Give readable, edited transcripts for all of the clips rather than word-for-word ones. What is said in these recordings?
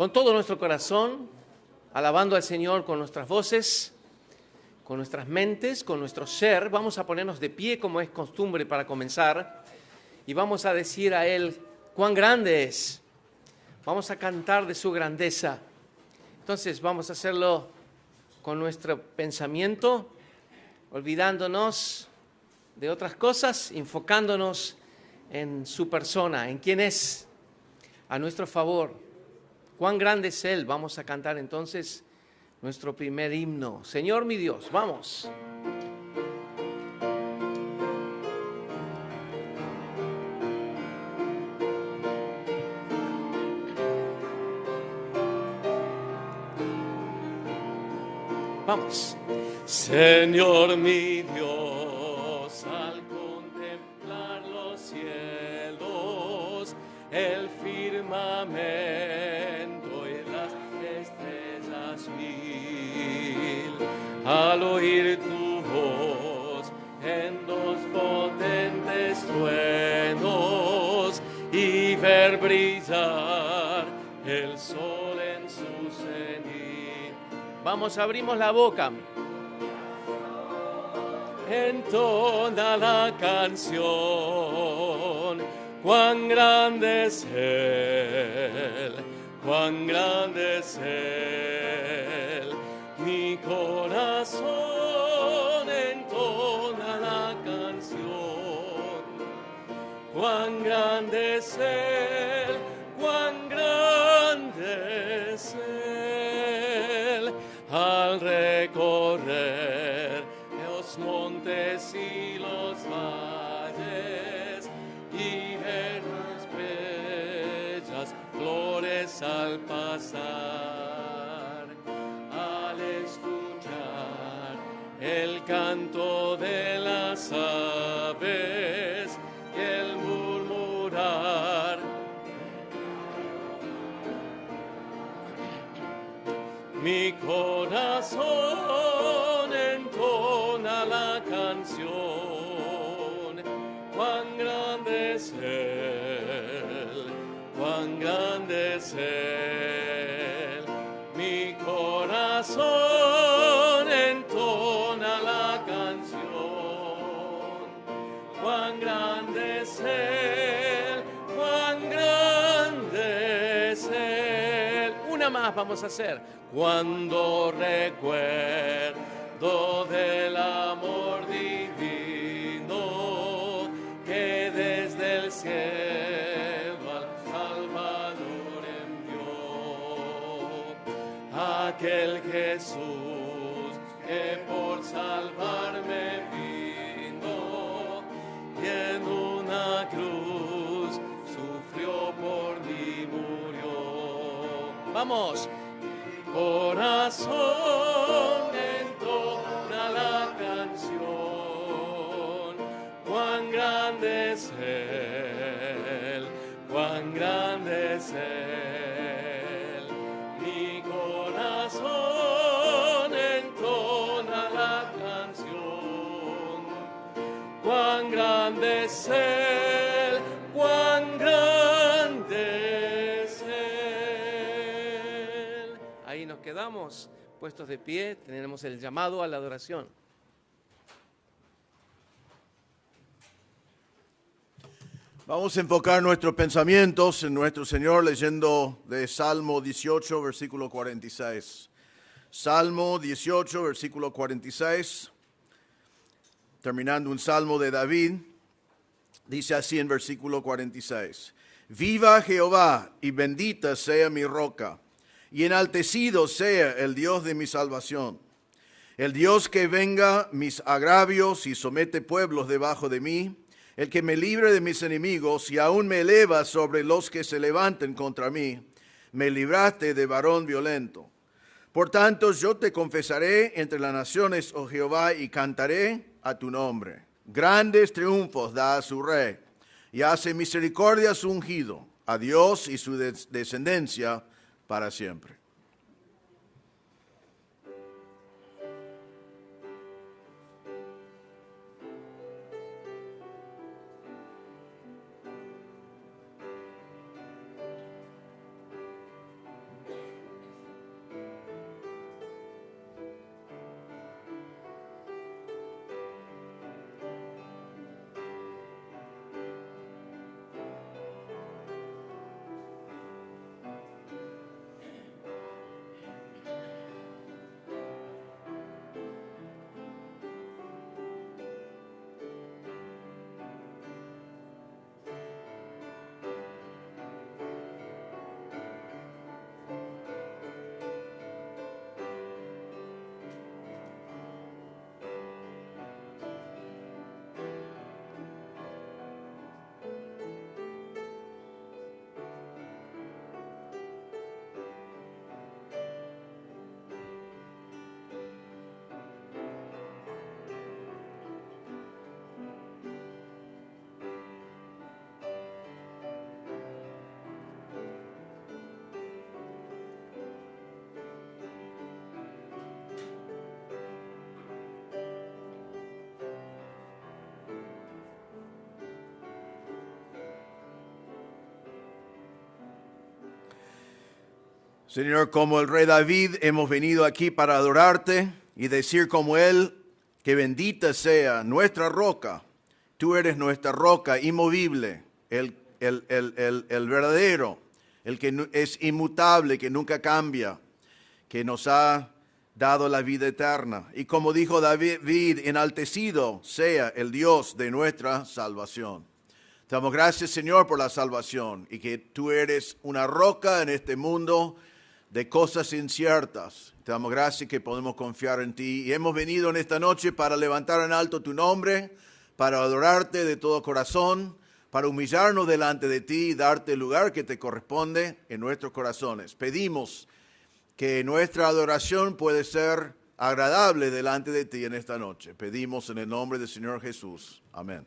con todo nuestro corazón, alabando al Señor con nuestras voces, con nuestras mentes, con nuestro ser. Vamos a ponernos de pie como es costumbre para comenzar y vamos a decir a Él cuán grande es. Vamos a cantar de su grandeza. Entonces vamos a hacerlo con nuestro pensamiento, olvidándonos de otras cosas, enfocándonos en su persona, en quién es a nuestro favor. Cuán grande es Él. Vamos a cantar entonces nuestro primer himno. Señor mi Dios, vamos. Vamos. Señor mi Dios, al contemplar los cielos, el firmamento y las estrellas mil, al oír tu voz en dos potentes truenos y ver brillar el sol en su cenit. Vamos, abrimos la boca. Entona la canción, cuán grande es Él, cuán grande es Él. Mi corazón entona la canción, cuán grande es Él, cuán grande es Él. Al recorrer los montes y los valles y ver las bellas flores al pasar, al escuchar el canto de las aves y el murmurar, mi corazón entona la canción, cuán grande es Él, cuán grande es Él. Mi corazón entona la canción, cuán grande es Él, cuán grande es Él. Una más vamos a hacer. Cuando recuerdo del amor divino que desde el cielo al Salvador envió, aquel Jesús que por salvarme vino y en una cruz sufrió por mí, murió. Vamos. Corazón entona la canción, cuán grande es Él, cuán grande es Él. Mi corazón entona la canción, cuán grande es Él, cuán grande es Él. Ahí nos quedamos puestos de pie, tenemos el llamado a la adoración. Vamos a enfocar nuestros pensamientos en nuestro Señor leyendo de Salmo 18, versículo 46. Salmo 18, versículo 46, terminando un salmo de David, dice así en versículo 46. Viva Jehová y bendita sea mi roca, y enaltecido sea el Dios de mi salvación. El Dios que venga mis agravios y somete pueblos debajo de mí, el que me libre de mis enemigos y aún me eleva sobre los que se levanten contra mí. Me libraste de varón violento. Por tanto, yo te confesaré entre las naciones, oh Jehová, y cantaré a tu nombre. Grandes triunfos da a su rey, y hace misericordia a su ungido, a Dios y su descendencia para siempre. Señor, como el rey David, hemos venido aquí para adorarte y decir como él, que bendita sea nuestra roca. Tú eres nuestra roca inmovible, el verdadero, el que es inmutable, que nunca cambia, que nos ha dado la vida eterna. Y como dijo David, enaltecido sea el Dios de nuestra salvación. Te damos gracias, Señor, por la salvación y que tú eres una roca en este mundo de cosas inciertas. Te damos gracias que podemos confiar en ti. Y hemos venido en esta noche para levantar en alto tu nombre, para adorarte de todo corazón, para humillarnos delante de ti y darte el lugar que te corresponde en nuestros corazones. Pedimos que nuestra adoración puede ser agradable delante de ti en esta noche. Pedimos en el nombre del Señor Jesús. Amén.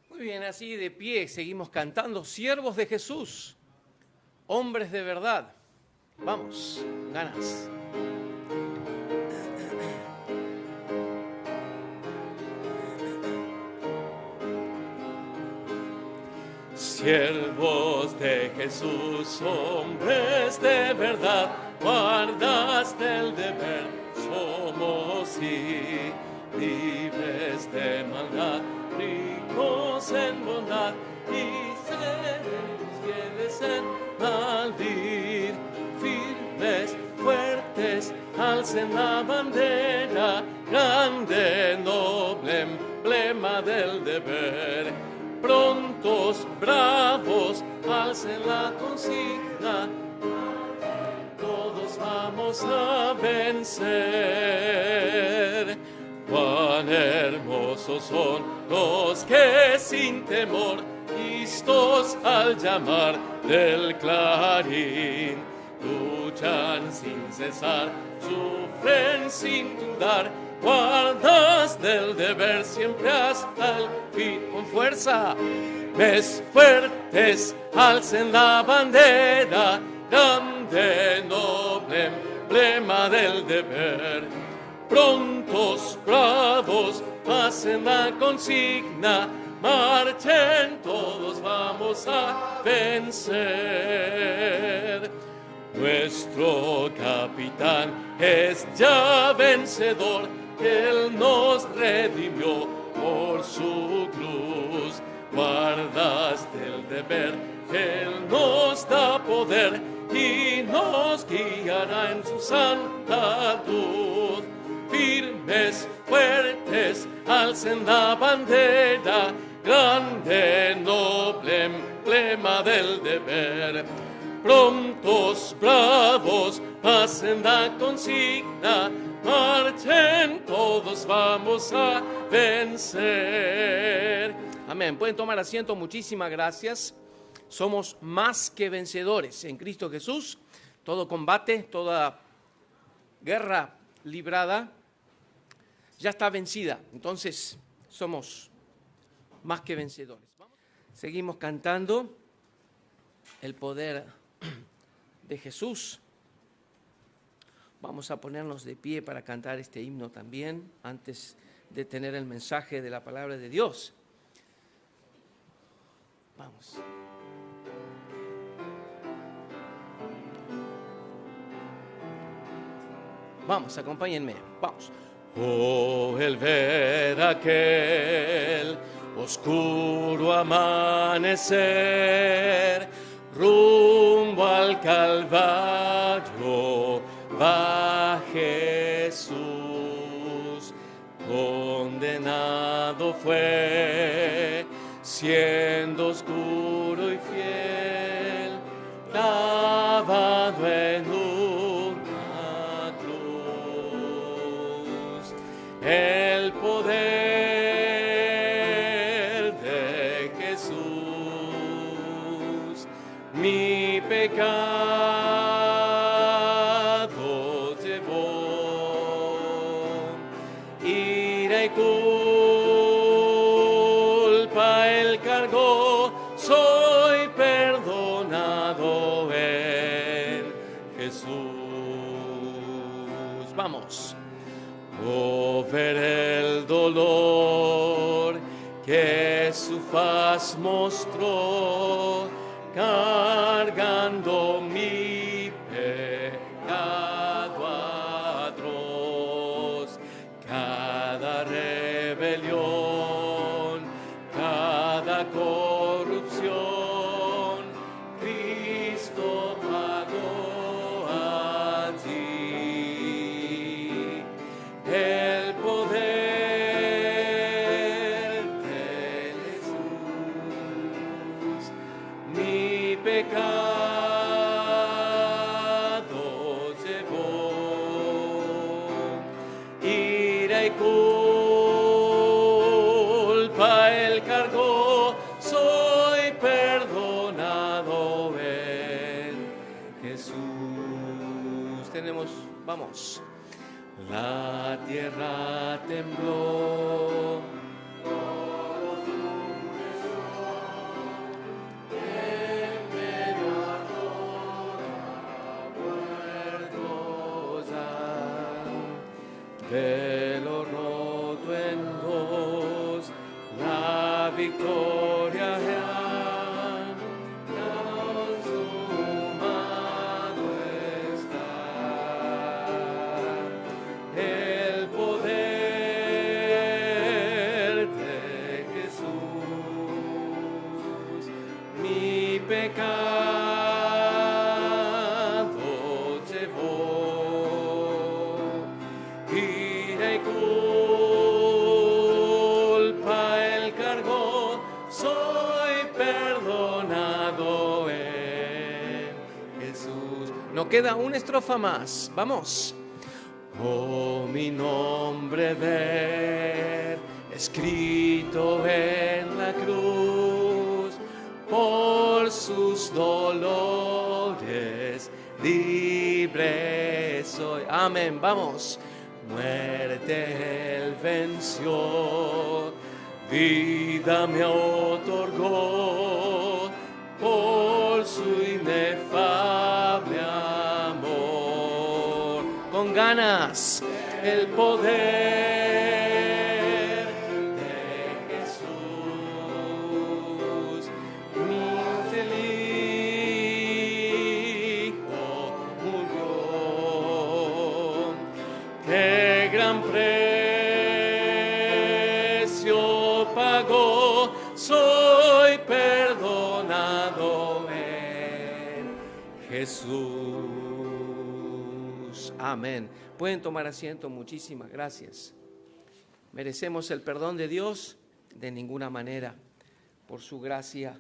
Muy bien, así de pie seguimos cantando, siervos de Jesús, hombres de verdad. Vamos, ganas. Siervos de Jesús, hombres de verdad, guardas del deber, somos y libres de maldad, ricos en bondad y seremos fieles en maldad, firmes, fuertes, alcen la bandera, grande, noble emblema del deber. Prontos, bravos, alcen la consigna, todos vamos a vencer. Cuán hermosos son los que sin temor, listos al llamar del clarín, luchan sin cesar, sufren sin dudar, guardas del deber siempre hasta el fin con fuerza. Mes fuertes, alcen la bandera, grande, noble emblema del deber. Prontos, bravos, pasen la consigna, marchen, todos vamos a vencer. Nuestro capitán es ya vencedor, Él nos redimió por su cruz. Guardas del deber, Él nos da poder y nos guiará en su santa luz. Firmes, fuertes, alcen la bandera, grande, noble emblema del deber. Prontos, bravos, pasen la consigna, marchen, todos vamos a vencer. Amén. Pueden tomar asiento, muchísimas gracias. Somos más que vencedores en Cristo Jesús. Todo combate, toda guerra librada ya está vencida. Entonces, somos más que vencedores. Seguimos cantando el poder de Jesús. Vamos a ponernos de pie para cantar este himno también, antes de tener el mensaje de la palabra de Dios. Vamos. Vamos, acompáñenme, vamos. Oh, el ver aquel oscuro amanecer, rumbo al Calvario va Jesús, condenado fue, siendo oscuro y fiel, clavado en una cruz. El poder de Jesús, mi pecado llevó, ira y culpa él cargó, soy perdonado en Jesús. Vamos. Oh, ver el dolor que su faz mostró, cargando mi pecado atroz, cada rebelión, cada corrupción, Cristo pagó allí. El poder de Jesús, mi pecado llevó, ira y culpa él cargó, soy perdonado en Jesús. Vamos. La tierra tembló, velo roto en dos, la victoria real, consumado está. El poder de Jesús, mi pecado llevó, ira y culpa él cargó, soy perdonado en Jesús. Nos queda una estrofa más, vamos. Oh, mi nombre ver, escrito en la cruz, por sus dolores libre soy. Amén, vamos. Muerte él venció, vida me otorgó, por su inefable amor. Con ganas, el poder de Jesús, mi infeliz Hijo murió. Qué gran precio pagó, soy perdonado en Jesús. Amén. Pueden tomar asiento, muchísimas gracias. ¿Merecemos el perdón de Dios? De ninguna manera. Por su gracia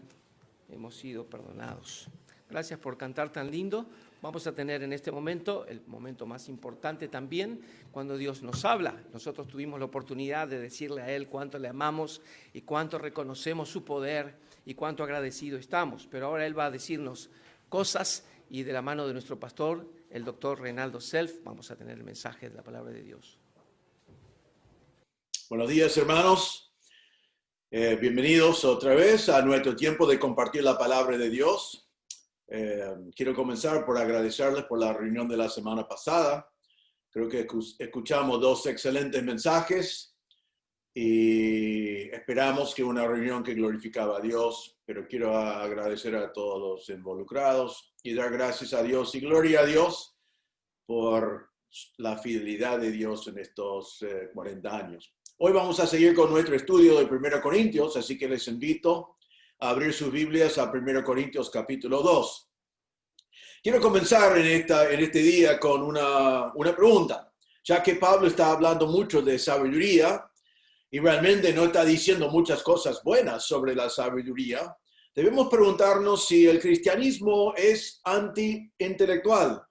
hemos sido perdonados. Gracias por cantar tan lindo. Vamos a tener en este momento, el momento más importante también, cuando Dios nos habla. Nosotros tuvimos la oportunidad de decirle a Él cuánto le amamos y cuánto reconocemos su poder y cuánto agradecido estamos. Pero ahora Él va a decirnos cosas y de la mano de nuestro pastor, el doctor Reinaldo Self, vamos a tener el mensaje de la palabra de Dios. Buenos días, hermanos. Bienvenidos otra vez a nuestro tiempo de compartir la palabra de Dios. Quiero comenzar por agradecerles por la reunión de la semana pasada. Creo que escuchamos dos excelentes mensajes y esperamos que una reunión que glorificaba a Dios, pero quiero agradecer a todos los involucrados y dar gracias a Dios y gloria a Dios por la fidelidad de Dios en estos 40 años. Hoy vamos a seguir con nuestro estudio de 1 Corintios, así que les invito a abrir sus Biblias a 1 Corintios capítulo 2. Quiero comenzar en este día con una pregunta, ya que Pablo está hablando mucho de sabiduría y realmente no está diciendo muchas cosas buenas sobre la sabiduría. Debemos preguntarnos si el cristianismo es anti-intelectual,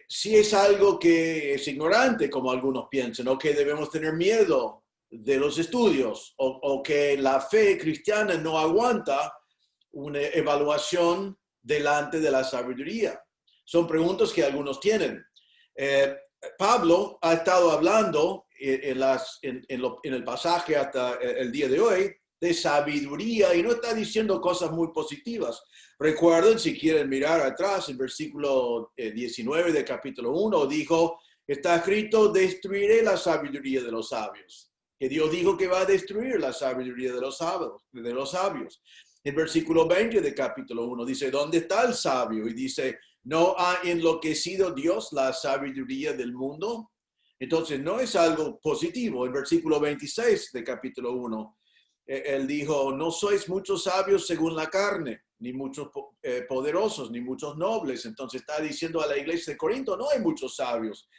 si es algo que es ignorante, como algunos piensan, o que debemos tener miedo de los estudios, o que la fe cristiana no aguanta una evaluación delante de la sabiduría. Son preguntas que algunos tienen. Pablo ha estado hablando en el pasaje hasta el día de hoy de sabiduría y no está diciendo cosas muy positivas. Recuerden, si quieren mirar atrás, en versículo 19 de capítulo 1, dijo, está escrito, destruiré la sabiduría de los sabios. Que Dios dijo que va a destruir la sabiduría de los sabios. El versículo 20 de capítulo 1 dice, ¿dónde está el sabio? Y dice, ¿no ha enloquecido Dios la sabiduría del mundo? Entonces, no es algo positivo. El versículo 26 de capítulo 1, él dijo, no sois muchos sabios según la carne, ni muchos poderosos, ni muchos nobles. Entonces está diciendo a la iglesia de Corinto, no hay muchos sabios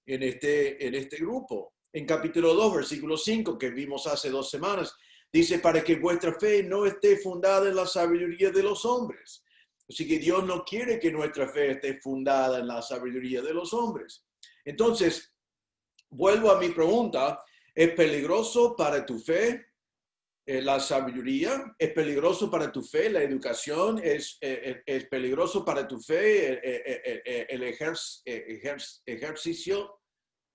en este grupo. En capítulo 2, versículo 5, que vimos hace 2 semanas, dice, para que vuestra fe no esté fundada en la sabiduría de los hombres. Así que Dios no quiere que nuestra fe esté fundada en la sabiduría de los hombres. Entonces, vuelvo a mi pregunta, ¿es peligroso para tu fe la sabiduría? ¿Es peligroso para tu fe la educación? ¿Es peligroso para tu fe el ejercicio?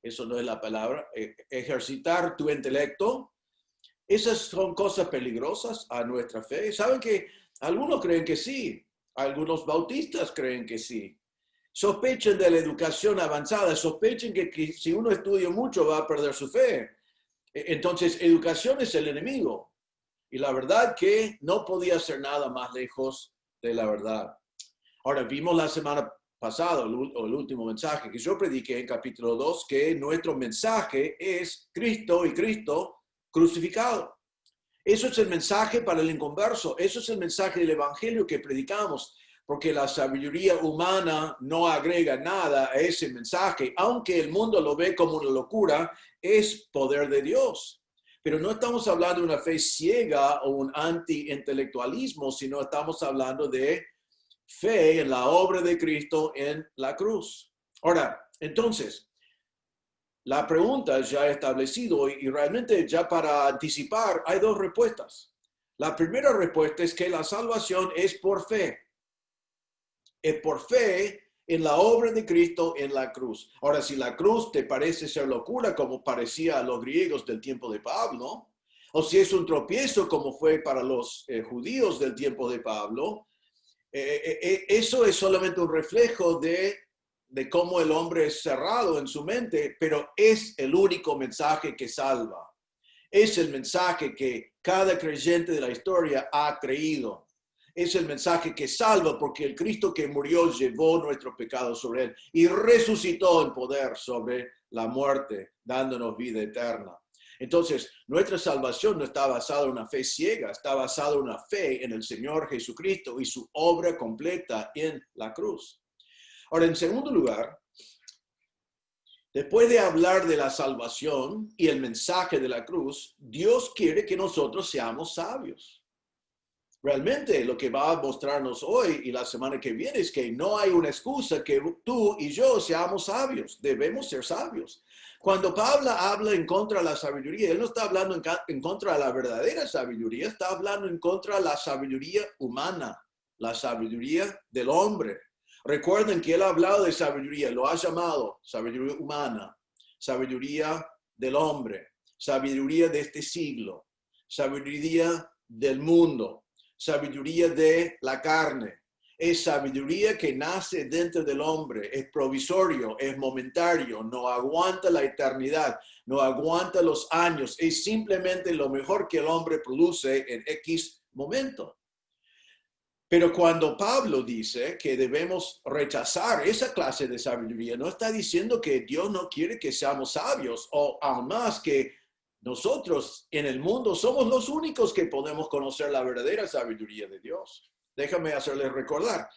Eso no es la palabra. Ejercitar tu intelecto. Esas son cosas peligrosas a nuestra fe. ¿Saben que algunos creen que sí? Algunos bautistas creen que sí. Sospechen de la educación avanzada, sospechen que si uno estudia mucho va a perder su fe. Entonces, educación es el enemigo. Y la verdad que no podía ser nada más lejos de la verdad. Ahora, vimos la semana pasada, el último mensaje que yo prediqué en capítulo 2, que nuestro mensaje es Cristo y Cristo crucificado. Eso es el mensaje para el inconverso. Eso es el mensaje del evangelio que predicamos, porque la sabiduría humana no agrega nada a ese mensaje. Aunque el mundo lo ve como una locura, es poder de Dios. Pero no estamos hablando de una fe ciega o un anti-intelectualismo, sino estamos hablando de fe en la obra de Cristo en la cruz. Ahora, entonces, la pregunta ya establecido y realmente ya para anticipar, hay 2 respuestas. La primera respuesta es que la salvación es por fe. Es por fe en la obra de Cristo en la cruz. Ahora, si la cruz te parece ser locura, como parecía a los griegos del tiempo de Pablo, o si es un tropiezo, como fue para los judíos del tiempo de Pablo, eso es solamente un reflejo de cómo el hombre es cerrado en su mente, pero es el único mensaje que salva. Es el mensaje que cada creyente de la historia ha creído. Es el mensaje que salva porque el Cristo que murió llevó nuestros pecados sobre él y resucitó en poder sobre la muerte, dándonos vida eterna. Entonces, nuestra salvación no está basada en una fe ciega, está basada en una fe en el Señor Jesucristo y su obra completa en la cruz. Ahora, en segundo lugar, después de hablar de la salvación y el mensaje de la cruz, Dios quiere que nosotros seamos sabios. Realmente lo que va a mostrarnos hoy y la semana que viene es que no hay una excusa que tú y yo seamos sabios. Debemos ser sabios. Cuando Pablo habla en contra de la sabiduría, él no está hablando en contra de la verdadera sabiduría, está hablando en contra de la sabiduría humana, la sabiduría del hombre. Recuerden que él ha hablado de sabiduría, lo ha llamado sabiduría humana, sabiduría del hombre, sabiduría de este siglo, sabiduría del mundo. Sabiduría de la carne. Es sabiduría que nace dentro del hombre, es provisorio, es momentario, no aguanta la eternidad, no aguanta los años, es simplemente lo mejor que el hombre produce en X momento. Pero cuando Pablo dice que debemos rechazar esa clase de sabiduría, no está diciendo que Dios no quiere que seamos sabios, o aún más que nosotros en el mundo somos los únicos que podemos conocer la verdadera sabiduría de Dios. Déjame hacerles recordar.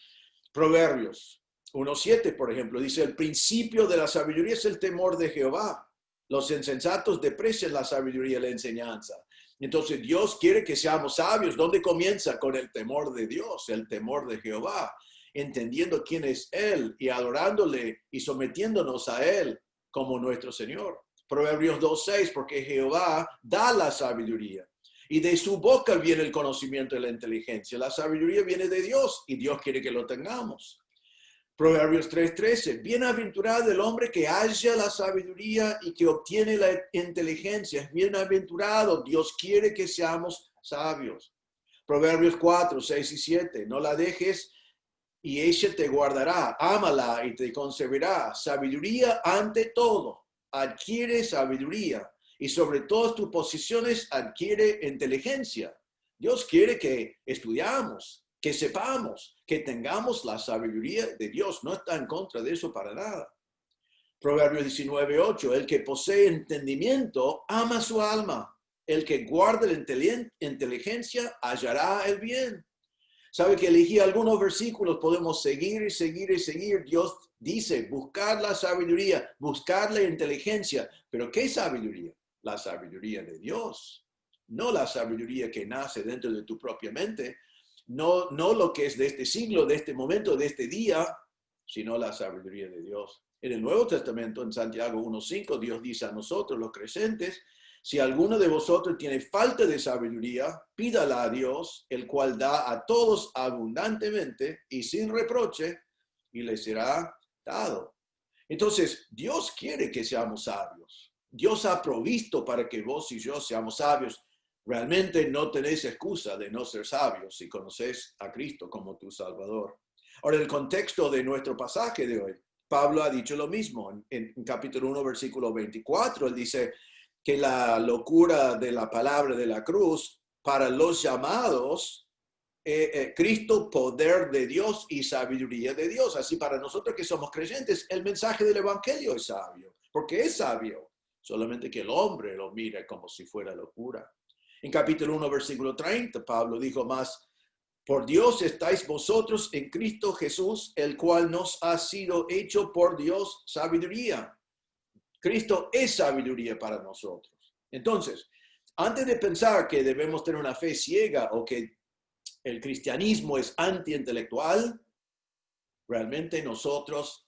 Proverbios 1:7, por ejemplo, dice, el principio de la sabiduría es el temor de Jehová. Los insensatos desprecian la sabiduría y la enseñanza. Entonces Dios quiere que seamos sabios. ¿Dónde comienza? Con el temor de Dios, el temor de Jehová, entendiendo quién es Él y adorándole y sometiéndonos a Él como nuestro Señor. Proverbios 2:6, porque Jehová da la sabiduría y de su boca viene el conocimiento y la inteligencia. La sabiduría viene de Dios y Dios quiere que lo tengamos. Proverbios 3:13, bienaventurado el hombre que halla la sabiduría y que obtiene la inteligencia. Es bienaventurado, Dios quiere que seamos sabios. Proverbios 4:6 y 7, no la dejes y ella te guardará, ámala y te conservará. Sabiduría ante todo. Adquiere sabiduría y sobre todas tus posiciones adquiere inteligencia. Dios quiere que estudiamos, que sepamos, que tengamos la sabiduría de Dios. No está en contra de eso para nada. Proverbios 19:8, el que posee entendimiento ama su alma. El que guarda la inteligencia hallará el bien. Sabe que elegí algunos versículos, podemos seguir y seguir y seguir. Dios dice, buscar la sabiduría, buscar la inteligencia. ¿Pero qué sabiduría? La sabiduría de Dios. No la sabiduría que nace dentro de tu propia mente. No lo que es de este siglo, de este momento, de este día, sino la sabiduría de Dios. En el Nuevo Testamento, en Santiago 1:5, Dios dice a nosotros, los creyentes, si alguno de vosotros tiene falta de sabiduría, pídala a Dios, el cual da a todos abundantemente y sin reproche, y le será dado. Entonces, Dios quiere que seamos sabios. Dios ha provisto para que vos y yo seamos sabios. Realmente no tenéis excusa de no ser sabios si conoces a Cristo como tu Salvador. Ahora, el contexto de nuestro pasaje de hoy, Pablo ha dicho lo mismo. En capítulo 1, versículo 24, él dice que la locura de la palabra de la cruz para los llamados, Cristo, poder de Dios y sabiduría de Dios. Así para nosotros que somos creyentes, el mensaje del evangelio es sabio. porque es sabio, solamente que el hombre lo mira como si fuera locura. En capítulo 1, versículo 30, Pablo dijo más: por Dios estáis vosotros en Cristo Jesús, el cual nos ha sido hecho por Dios sabiduría. Cristo es sabiduría para nosotros. Entonces, antes de pensar que debemos tener una fe ciega o que el cristianismo es antiintelectual, realmente nosotros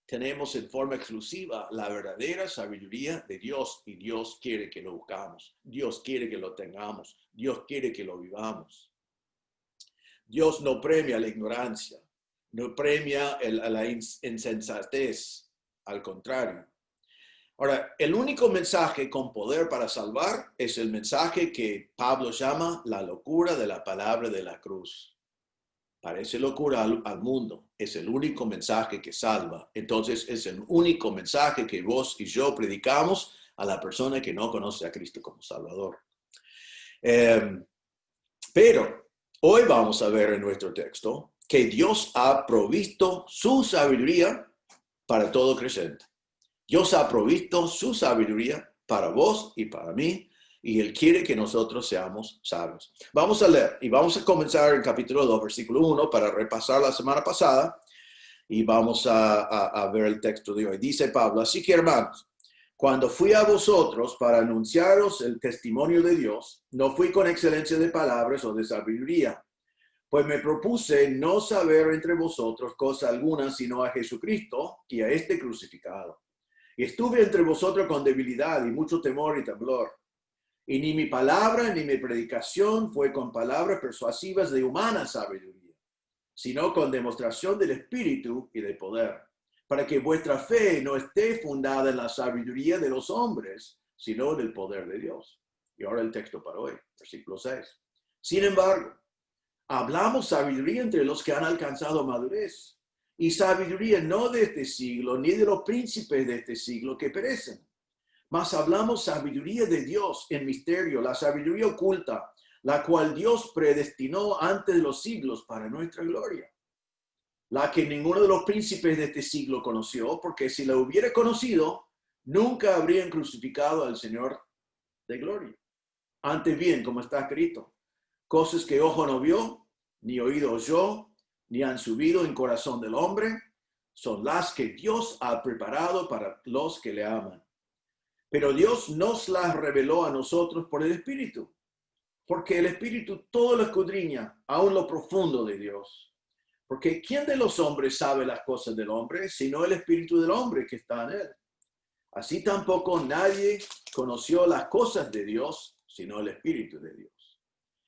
tenemos en forma exclusiva la verdadera sabiduría de Dios, y Dios quiere que lo buscamos. Dios quiere que lo tengamos. Dios quiere que lo vivamos. Dios no premia la ignorancia, no premia la insensatez, al contrario. Ahora, el único mensaje con poder para salvar es el mensaje que Pablo llama la locura de la palabra de la cruz. Parece locura al mundo, es el único mensaje que salva. Entonces es el único mensaje que vos y yo predicamos a la persona que no conoce a Cristo como Salvador. Pero hoy vamos a ver en nuestro texto que Dios ha provisto su sabiduría para todo creyente. Dios ha provisto su sabiduría para vos y para mí, y Él quiere que nosotros seamos sabios. Vamos a leer, y vamos a comenzar en capítulo 2, versículo 1, para repasar la semana pasada, y vamos a ver el texto de hoy. Dice Pablo: así que, hermanos, cuando fui a vosotros para anunciaros el testimonio de Dios, no fui con excelencia de palabras o de sabiduría, pues me propuse no saber entre vosotros cosa alguna sino a Jesucristo y a este crucificado. Y estuve entre vosotros con debilidad y mucho temor y temblor. Y ni mi palabra ni mi predicación fue con palabras persuasivas de humana sabiduría, sino con demostración del Espíritu y del poder, para que vuestra fe no esté fundada en la sabiduría de los hombres, sino en el poder de Dios. Y ahora el texto para hoy, versículo 6. Sin embargo, hablamos sabiduría entre los que han alcanzado madurez, y sabiduría no de este siglo, ni de los príncipes de este siglo que perecen. Mas hablamos sabiduría de Dios en misterio, la sabiduría oculta, la cual Dios predestinó antes de los siglos para nuestra gloria. La que ninguno de los príncipes de este siglo conoció, porque si la hubiera conocido, nunca habrían crucificado al Señor de gloria. Antes bien, como está escrito, cosas que ojo no vio, ni oído oyó, ni han subido en corazón del hombre, son las que Dios ha preparado para los que le aman. Pero Dios nos las reveló a nosotros por el Espíritu, porque el Espíritu todo lo escudriña, aún lo profundo de Dios. Porque ¿quién de los hombres sabe las cosas del hombre, sino el Espíritu del hombre que está en él? Así tampoco nadie conoció las cosas de Dios, sino el Espíritu de Dios.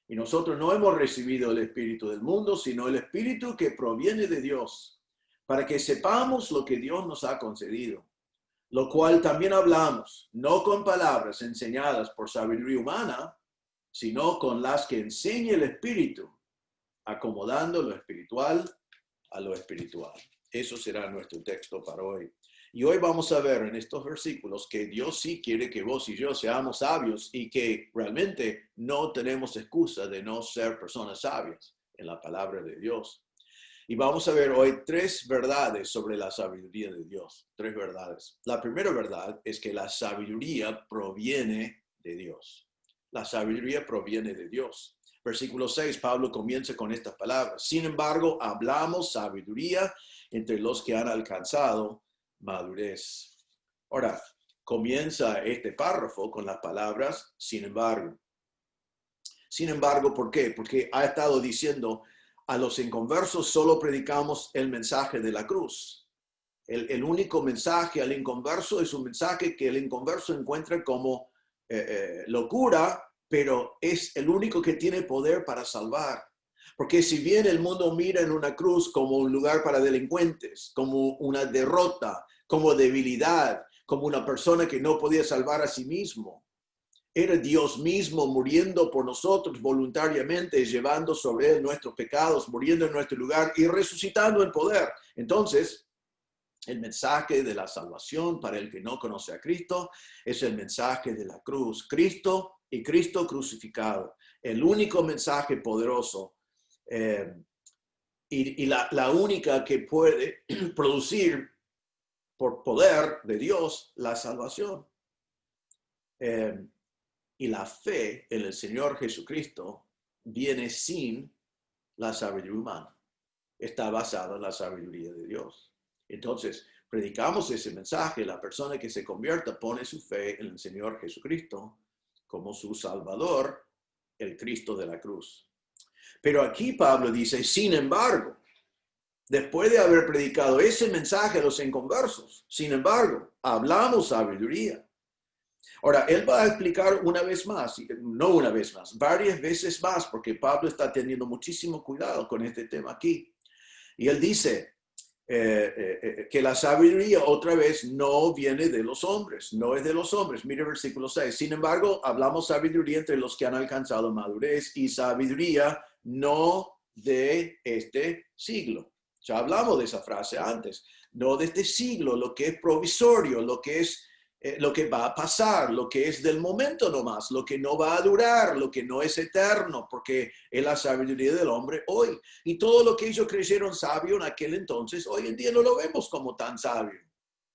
Y nosotros no hemos recibido el Espíritu del mundo, sino el Espíritu que proviene de Dios, para que sepamos lo que Dios nos ha concedido. Lo cual también hablamos, no con palabras enseñadas por sabiduría humana, sino con las que enseña el Espíritu, acomodando lo espiritual a lo espiritual. Eso será nuestro texto para hoy. Y hoy vamos a ver en estos versículos que Dios sí quiere que vos y yo seamos sabios y que realmente no tenemos excusa de no ser personas sabias en la palabra de Dios. Y vamos a ver hoy 3 verdades sobre la sabiduría de Dios. 3 verdades. La primera verdad es que la sabiduría proviene de Dios. La sabiduría proviene de Dios. Versículo 6, Pablo comienza con estas palabras. Sin embargo, hablamos sabiduría entre los que han alcanzado madurez. Ahora, comienza este párrafo con las palabras, sin embargo. Sin embargo, ¿por qué? Porque ha estado diciendo, a los inconversos solo predicamos el mensaje de la cruz. El único mensaje al inconverso es un mensaje que el inconverso encuentra como locura, pero es el único que tiene poder para salvar. Porque si bien el mundo mira en una cruz como un lugar para delincuentes, como una derrota, como debilidad, como una persona que no podía salvar a sí mismo, era Dios mismo muriendo por nosotros voluntariamente, llevando sobre él nuestros pecados, muriendo en nuestro lugar y resucitando en poder. Entonces, el mensaje de la salvación para el que no conoce a Cristo es el mensaje de la cruz. Cristo y Cristo crucificado. El único mensaje poderoso y la única que puede producir por poder de Dios la salvación. Y la fe en el Señor Jesucristo viene sin la sabiduría humana. Está basada en la sabiduría de Dios. Entonces, predicamos ese mensaje. La persona que se convierta pone su fe en el Señor Jesucristo como su Salvador, el Cristo de la cruz. Pero aquí Pablo dice, sin embargo, después de haber predicado ese mensaje a los inconversos, sin embargo, hablamos sabiduría. Ahora, él va a explicar una vez más, no una vez más, varias veces más, porque Pablo está teniendo muchísimo cuidado con este tema aquí. Y él dice que la sabiduría otra vez no viene de los hombres, no es de los hombres. Mire el versículo 6. Sin embargo, hablamos sabiduría entre los que han alcanzado madurez y sabiduría no de este siglo. Ya hablamos de esa frase antes. No de este siglo, lo que es provisorio, lo que es lo que va a pasar, lo que es del momento nomás, lo que no va a durar, lo que no es eterno, porque es la sabiduría del hombre hoy. Y todo lo que ellos creyeron sabio en aquel entonces, hoy en día no lo vemos como tan sabio.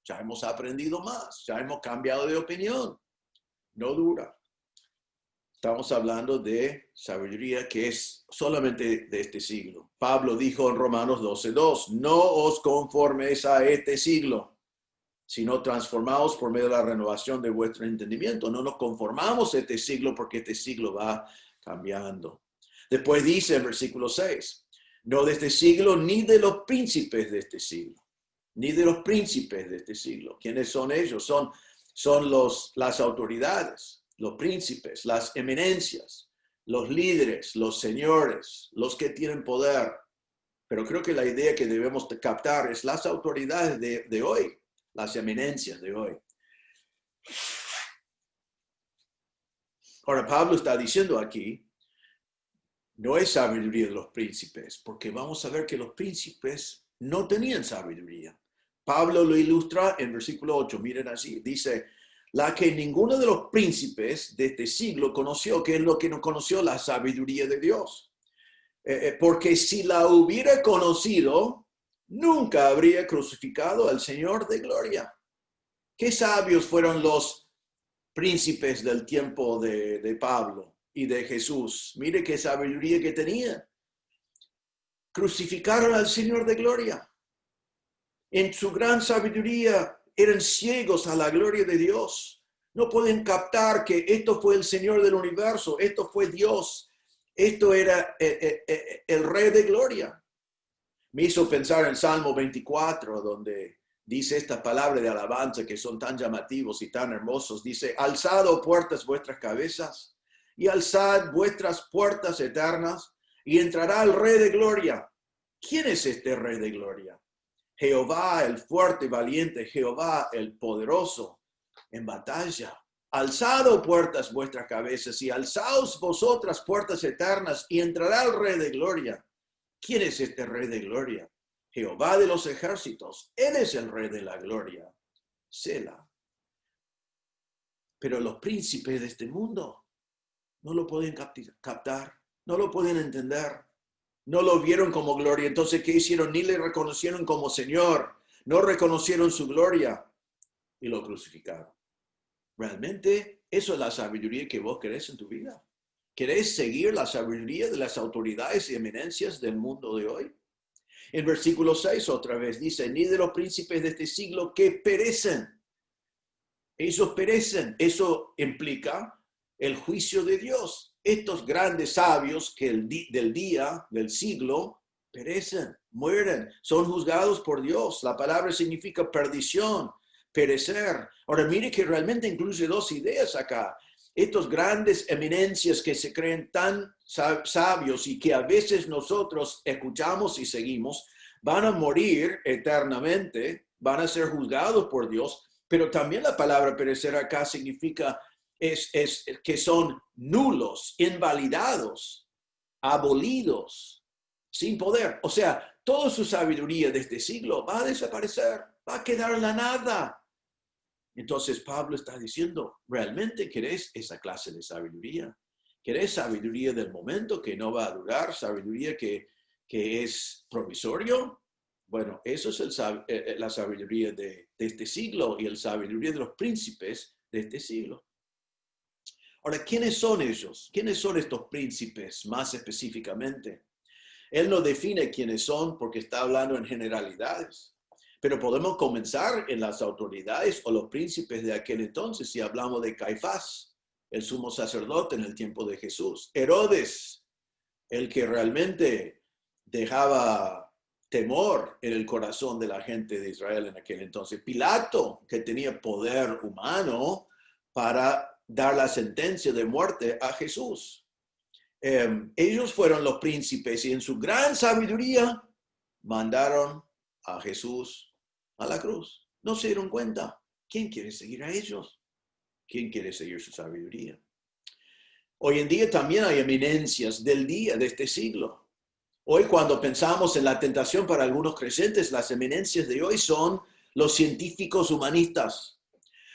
Ya hemos aprendido más, ya hemos cambiado de opinión. No dura. Estamos hablando de sabiduría que es solamente de este siglo. Pablo dijo en Romanos 12:2, no os conforméis a este siglo, sino transformados por medio de la renovación de vuestro entendimiento. No nos conformamos a este siglo porque este siglo va cambiando. Después dice en versículo 6, no de este siglo ni de los príncipes de este siglo, ni de los príncipes de este siglo. ¿Quiénes son ellos? Son las autoridades, los príncipes, las eminencias, los líderes, los señores, los que tienen poder. Pero creo que la idea que debemos captar es las autoridades de hoy, las eminencias de hoy. Ahora, Pablo está diciendo aquí, no es sabiduría de los príncipes, porque vamos a ver que los príncipes no tenían sabiduría. Pablo lo ilustra en versículo 8, miren así, dice, la que ninguno de los príncipes de este siglo conoció, que es lo que no conoció, la sabiduría de Dios. Porque si la hubiera conocido, nunca habría crucificado al Señor de gloria. Qué sabios fueron los príncipes del tiempo de Pablo y de Jesús. Mire qué sabiduría que tenían. Crucificaron al Señor de gloria. En su gran sabiduría eran ciegos a la gloria de Dios. No pueden captar que esto fue el Señor del universo, esto fue Dios, esto era el Rey de gloria. Me hizo pensar en Salmo 24, donde dice estas palabras de alabanza que son tan llamativos y tan hermosos. Dice, alzad, oh puertas, vuestras cabezas, y alzad vuestras puertas eternas, y entrará el Rey de gloria. ¿Quién es este Rey de gloria? Jehová, el fuerte y valiente, Jehová, el poderoso en batalla. Alzad, oh puertas, vuestras cabezas, y alzaos vosotras puertas eternas, y entrará el Rey de gloria. ¿Quién es este Rey de gloria? Jehová de los ejércitos. Él es el Rey de la gloria. Selah. Pero los príncipes de este mundo no lo pueden captar, no lo pueden entender, no lo vieron como gloria. Entonces, ¿qué hicieron? Ni le reconocieron como Señor, no reconocieron su gloria y lo crucificaron. ¿Realmente eso es la sabiduría que vos querés en tu vida? ¿Querés seguir la sabiduría de las autoridades y eminencias del mundo de hoy? En versículo 6 otra vez dice, ni de los príncipes de este siglo que perecen. Ellos perecen. Eso implica el juicio de Dios. Estos grandes sabios que del siglo, perecen, mueren, son juzgados por Dios. La palabra significa perdición, perecer. Ahora mire que realmente incluye dos ideas acá. Estos grandes eminencias que se creen tan sabios y que a veces nosotros escuchamos y seguimos, van a morir eternamente, van a ser juzgados por Dios, pero también la palabra perecer acá significa es que son nulos, invalidados, abolidos, sin poder. O sea, toda su sabiduría de este siglo va a desaparecer, va a quedar en la nada. Entonces Pablo está diciendo, ¿realmente querés esa clase de sabiduría? ¿Querés sabiduría del momento que no va a durar? ¿Sabiduría que es provisorio? Bueno, eso es la sabiduría de este siglo y la sabiduría de los príncipes de este siglo. Ahora, ¿quiénes son ellos? ¿Quiénes son estos príncipes más específicamente? Él no define quiénes son porque está hablando en generalidades. Pero podemos comenzar en las autoridades o los príncipes de aquel entonces, si hablamos de Caifás, el sumo sacerdote en el tiempo de Jesús. Herodes, el que realmente dejaba temor en el corazón de la gente de Israel en aquel entonces. Pilato, que tenía poder humano para dar la sentencia de muerte a Jesús. Ellos fueron los príncipes y en su gran sabiduría mandaron a Jesús a la cruz. No se dieron cuenta. ¿Quién quiere seguir a ellos? ¿Quién quiere seguir su sabiduría? Hoy en día también hay eminencias del día, de este siglo. Hoy cuando pensamos en la tentación para algunos creyentes, las eminencias de hoy son los científicos humanistas.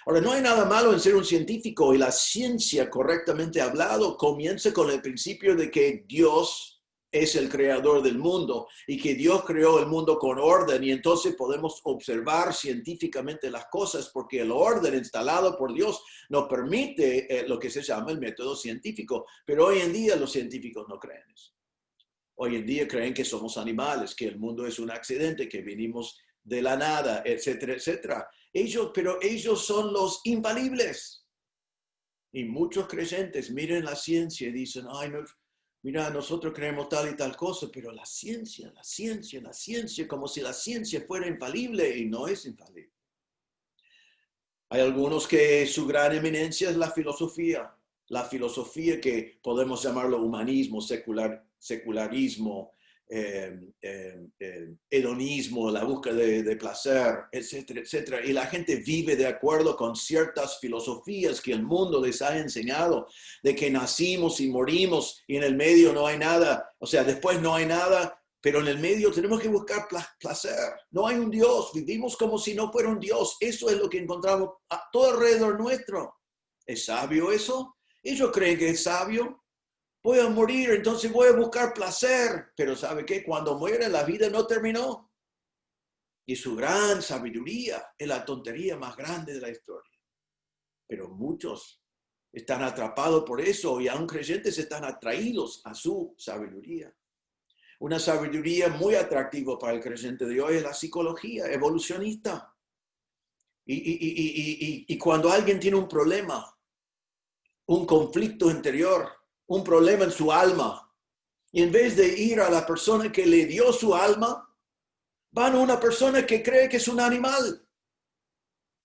Ahora, no hay nada malo en ser un científico y la ciencia, correctamente hablado, comienza con el principio de que Dios es el creador del mundo y que Dios creó el mundo con orden y entonces podemos observar científicamente las cosas porque el orden instalado por Dios nos permite lo que se llama el método científico. Pero hoy en día los científicos no creen eso. Hoy en día creen que somos animales, que el mundo es un accidente, que vinimos de la nada, etcétera, etcétera. Pero ellos son los infalibles. Y muchos creyentes miren la ciencia y dicen, ay, no, mira, nosotros creemos tal y tal cosa, pero la ciencia, como si la ciencia fuera infalible y no es infalible. Hay algunos que su gran eminencia es la filosofía que podemos llamarlo humanismo, secularismo, hedonismo, la búsqueda de placer, etcétera, etcétera. Y la gente vive de acuerdo con ciertas filosofías que el mundo les ha enseñado, de que nacimos y morimos y en el medio no hay nada, o sea, después no hay nada, pero en el medio tenemos que buscar placer. No hay un Dios, vivimos como si no fuera un Dios. Eso es lo que encontramos a todo alrededor nuestro. ¿Es sabio eso? Ellos creen que es sabio. Voy a morir, entonces voy a buscar placer. Pero ¿sabe qué? Cuando muere, la vida no terminó. Y su gran sabiduría es la tontería más grande de la historia. Pero muchos están atrapados por eso y aún creyentes están atraídos a su sabiduría. Una sabiduría muy atractiva para el creyente de hoy es la psicología evolucionista. Y cuando alguien tiene un problema, un conflicto interior, un problema en su alma, y en vez de ir a la persona que le dio su alma, van a una persona que cree que es un animal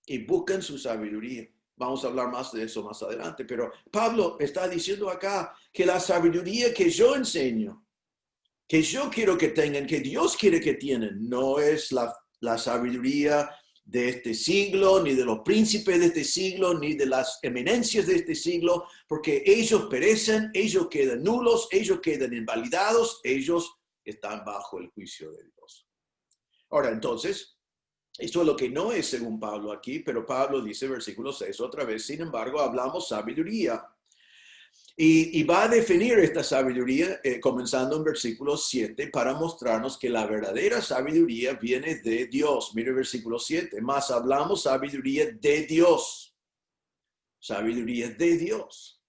y buscan su sabiduría. Vamos a hablar más de eso más adelante, pero Pablo está diciendo acá que la sabiduría que yo enseño, que yo quiero que tengan, que Dios quiere que tienen, no es la sabiduría de este siglo, ni de los príncipes de este siglo, ni de las eminencias de este siglo, porque ellos perecen, ellos quedan nulos, ellos quedan invalidados, ellos están bajo el juicio de Dios. Ahora, entonces, Esto es lo que no es según Pablo aquí, pero Pablo dice, versículo 6, otra vez, sin embargo, hablamos sabiduría. Y va a definir esta sabiduría, comenzando en versículo 7, para mostrarnos que la verdadera sabiduría viene de Dios. Mire el versículo 7, más hablamos sabiduría de Dios. Sabiduría de Dios.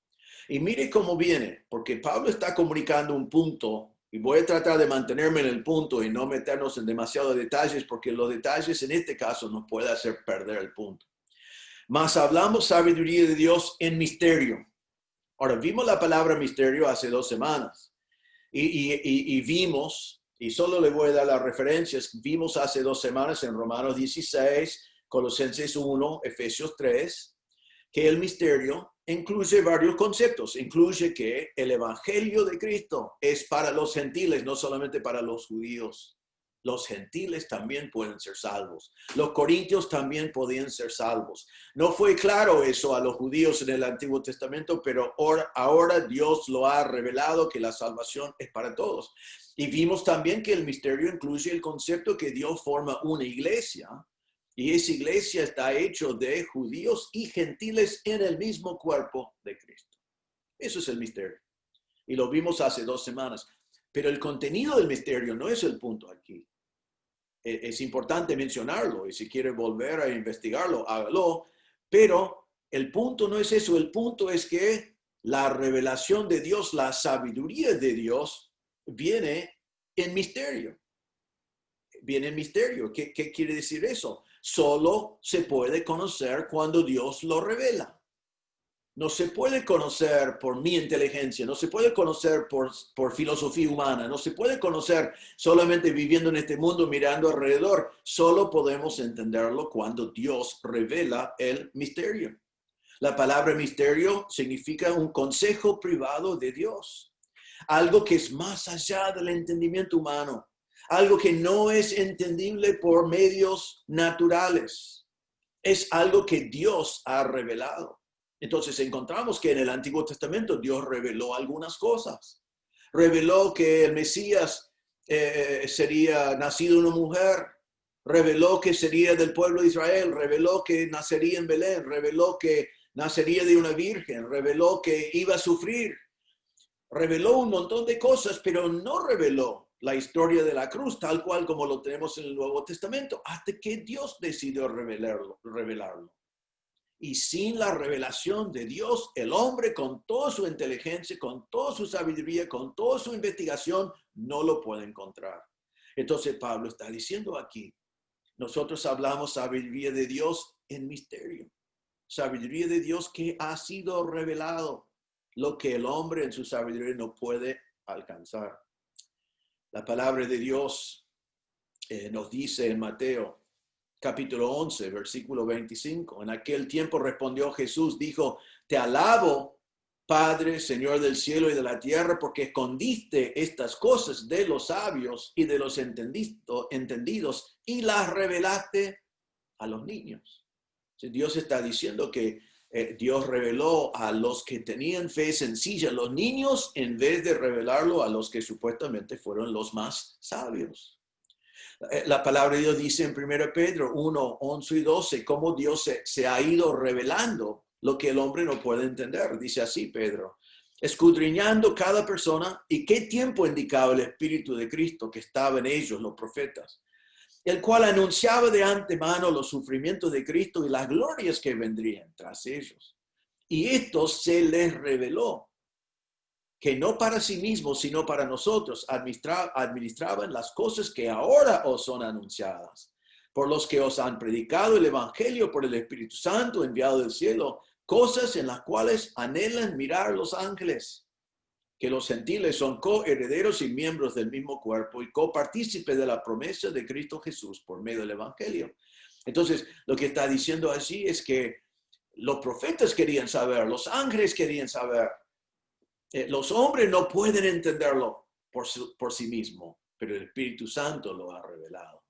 Y mire cómo viene, porque Pablo está comunicando un punto, y voy a tratar de mantenerme en el punto y no meternos en demasiados detalles, porque los detalles en este caso nos pueden hacer perder el punto. Mas hablamos sabiduría de Dios en misterio. Ahora, vimos la palabra misterio hace 2 semanas y vimos, y solo le voy a dar las referencias, vimos hace 2 semanas en Romanos 16, Colosenses 1, Efesios 3, que el misterio incluye varios conceptos. Incluye que el evangelio de Cristo es para los gentiles, no solamente para los judíos. Los gentiles también pueden ser salvos. Los corintios también podían ser salvos. No fue claro eso a los judíos en el Antiguo Testamento, pero ahora Dios lo ha revelado que la salvación es para todos. Y vimos también que el misterio incluye el concepto que Dios forma una iglesia. Y esa iglesia está hecha de judíos y gentiles en el mismo cuerpo de Cristo. Eso es el misterio. Y lo vimos hace 2 semanas. Pero el contenido del misterio no es el punto aquí. Es importante mencionarlo. Y si quiere volver a investigarlo, hágalo. Pero el punto no es eso. El punto es que la revelación de Dios, la sabiduría de Dios, viene en misterio. Viene en misterio. ¿Qué quiere decir eso? Solo se puede conocer cuando Dios lo revela. No se puede conocer por mi inteligencia, no se puede conocer por filosofía humana, no se puede conocer solamente viviendo en este mundo, mirando alrededor. Solo podemos entenderlo cuando Dios revela el misterio. La palabra misterio significa un consejo privado de Dios. Algo que es más allá del entendimiento humano. Algo que no es entendible por medios naturales. Es algo que Dios ha revelado. Entonces encontramos que en el Antiguo Testamento Dios reveló algunas cosas. Reveló que el Mesías sería nacido de una mujer. Reveló que sería del pueblo de Israel. Reveló que nacería en Belén. Reveló que nacería de una virgen. Reveló que iba a sufrir. Reveló un montón de cosas, pero no reveló la historia de la cruz tal cual como lo tenemos en el Nuevo Testamento, hasta que Dios decidió revelarlo. Y sin la revelación de Dios, el hombre con toda su inteligencia, con toda su sabiduría, con toda su investigación, no lo puede encontrar. Entonces Pablo está diciendo aquí, nosotros hablamos sabiduría de Dios en misterio. Sabiduría de Dios que ha sido revelado, lo que el hombre en su sabiduría no puede alcanzar. La palabra de Dios nos dice en Mateo capítulo 11, versículo 25. En aquel tiempo respondió Jesús, dijo, te alabo, Padre, Señor del cielo y de la tierra, porque escondiste estas cosas de los sabios y de los entendidos y las revelaste a los niños. Dios está diciendo que Dios reveló a los que tenían fe sencilla, los niños, en vez de revelarlo a los que supuestamente fueron los más sabios. La palabra de Dios dice en 1 Pedro 1, 11 y 12, cómo Dios se ha ido revelando lo que el hombre no puede entender. Dice así Pedro, escudriñando cada persona y qué tiempo indicaba el Espíritu de Cristo que estaba en ellos, los profetas, el cual anunciaba de antemano los sufrimientos de Cristo y las glorias que vendrían tras ellos. Y esto se les reveló, que no para sí mismos, sino para nosotros administraban las cosas que ahora os son anunciadas, por los que os han predicado el Evangelio por el Espíritu Santo enviado del cielo, cosas en las cuales anhelan mirar los ángeles, que los gentiles son coherederos y miembros del mismo cuerpo y copartícipes de la promesa de Cristo Jesús por medio del Evangelio. Entonces, lo que está diciendo allí es que los profetas querían saber, los ángeles querían saber, los hombres no pueden entenderlo por sí mismo, pero el Espíritu Santo lo ha revelado.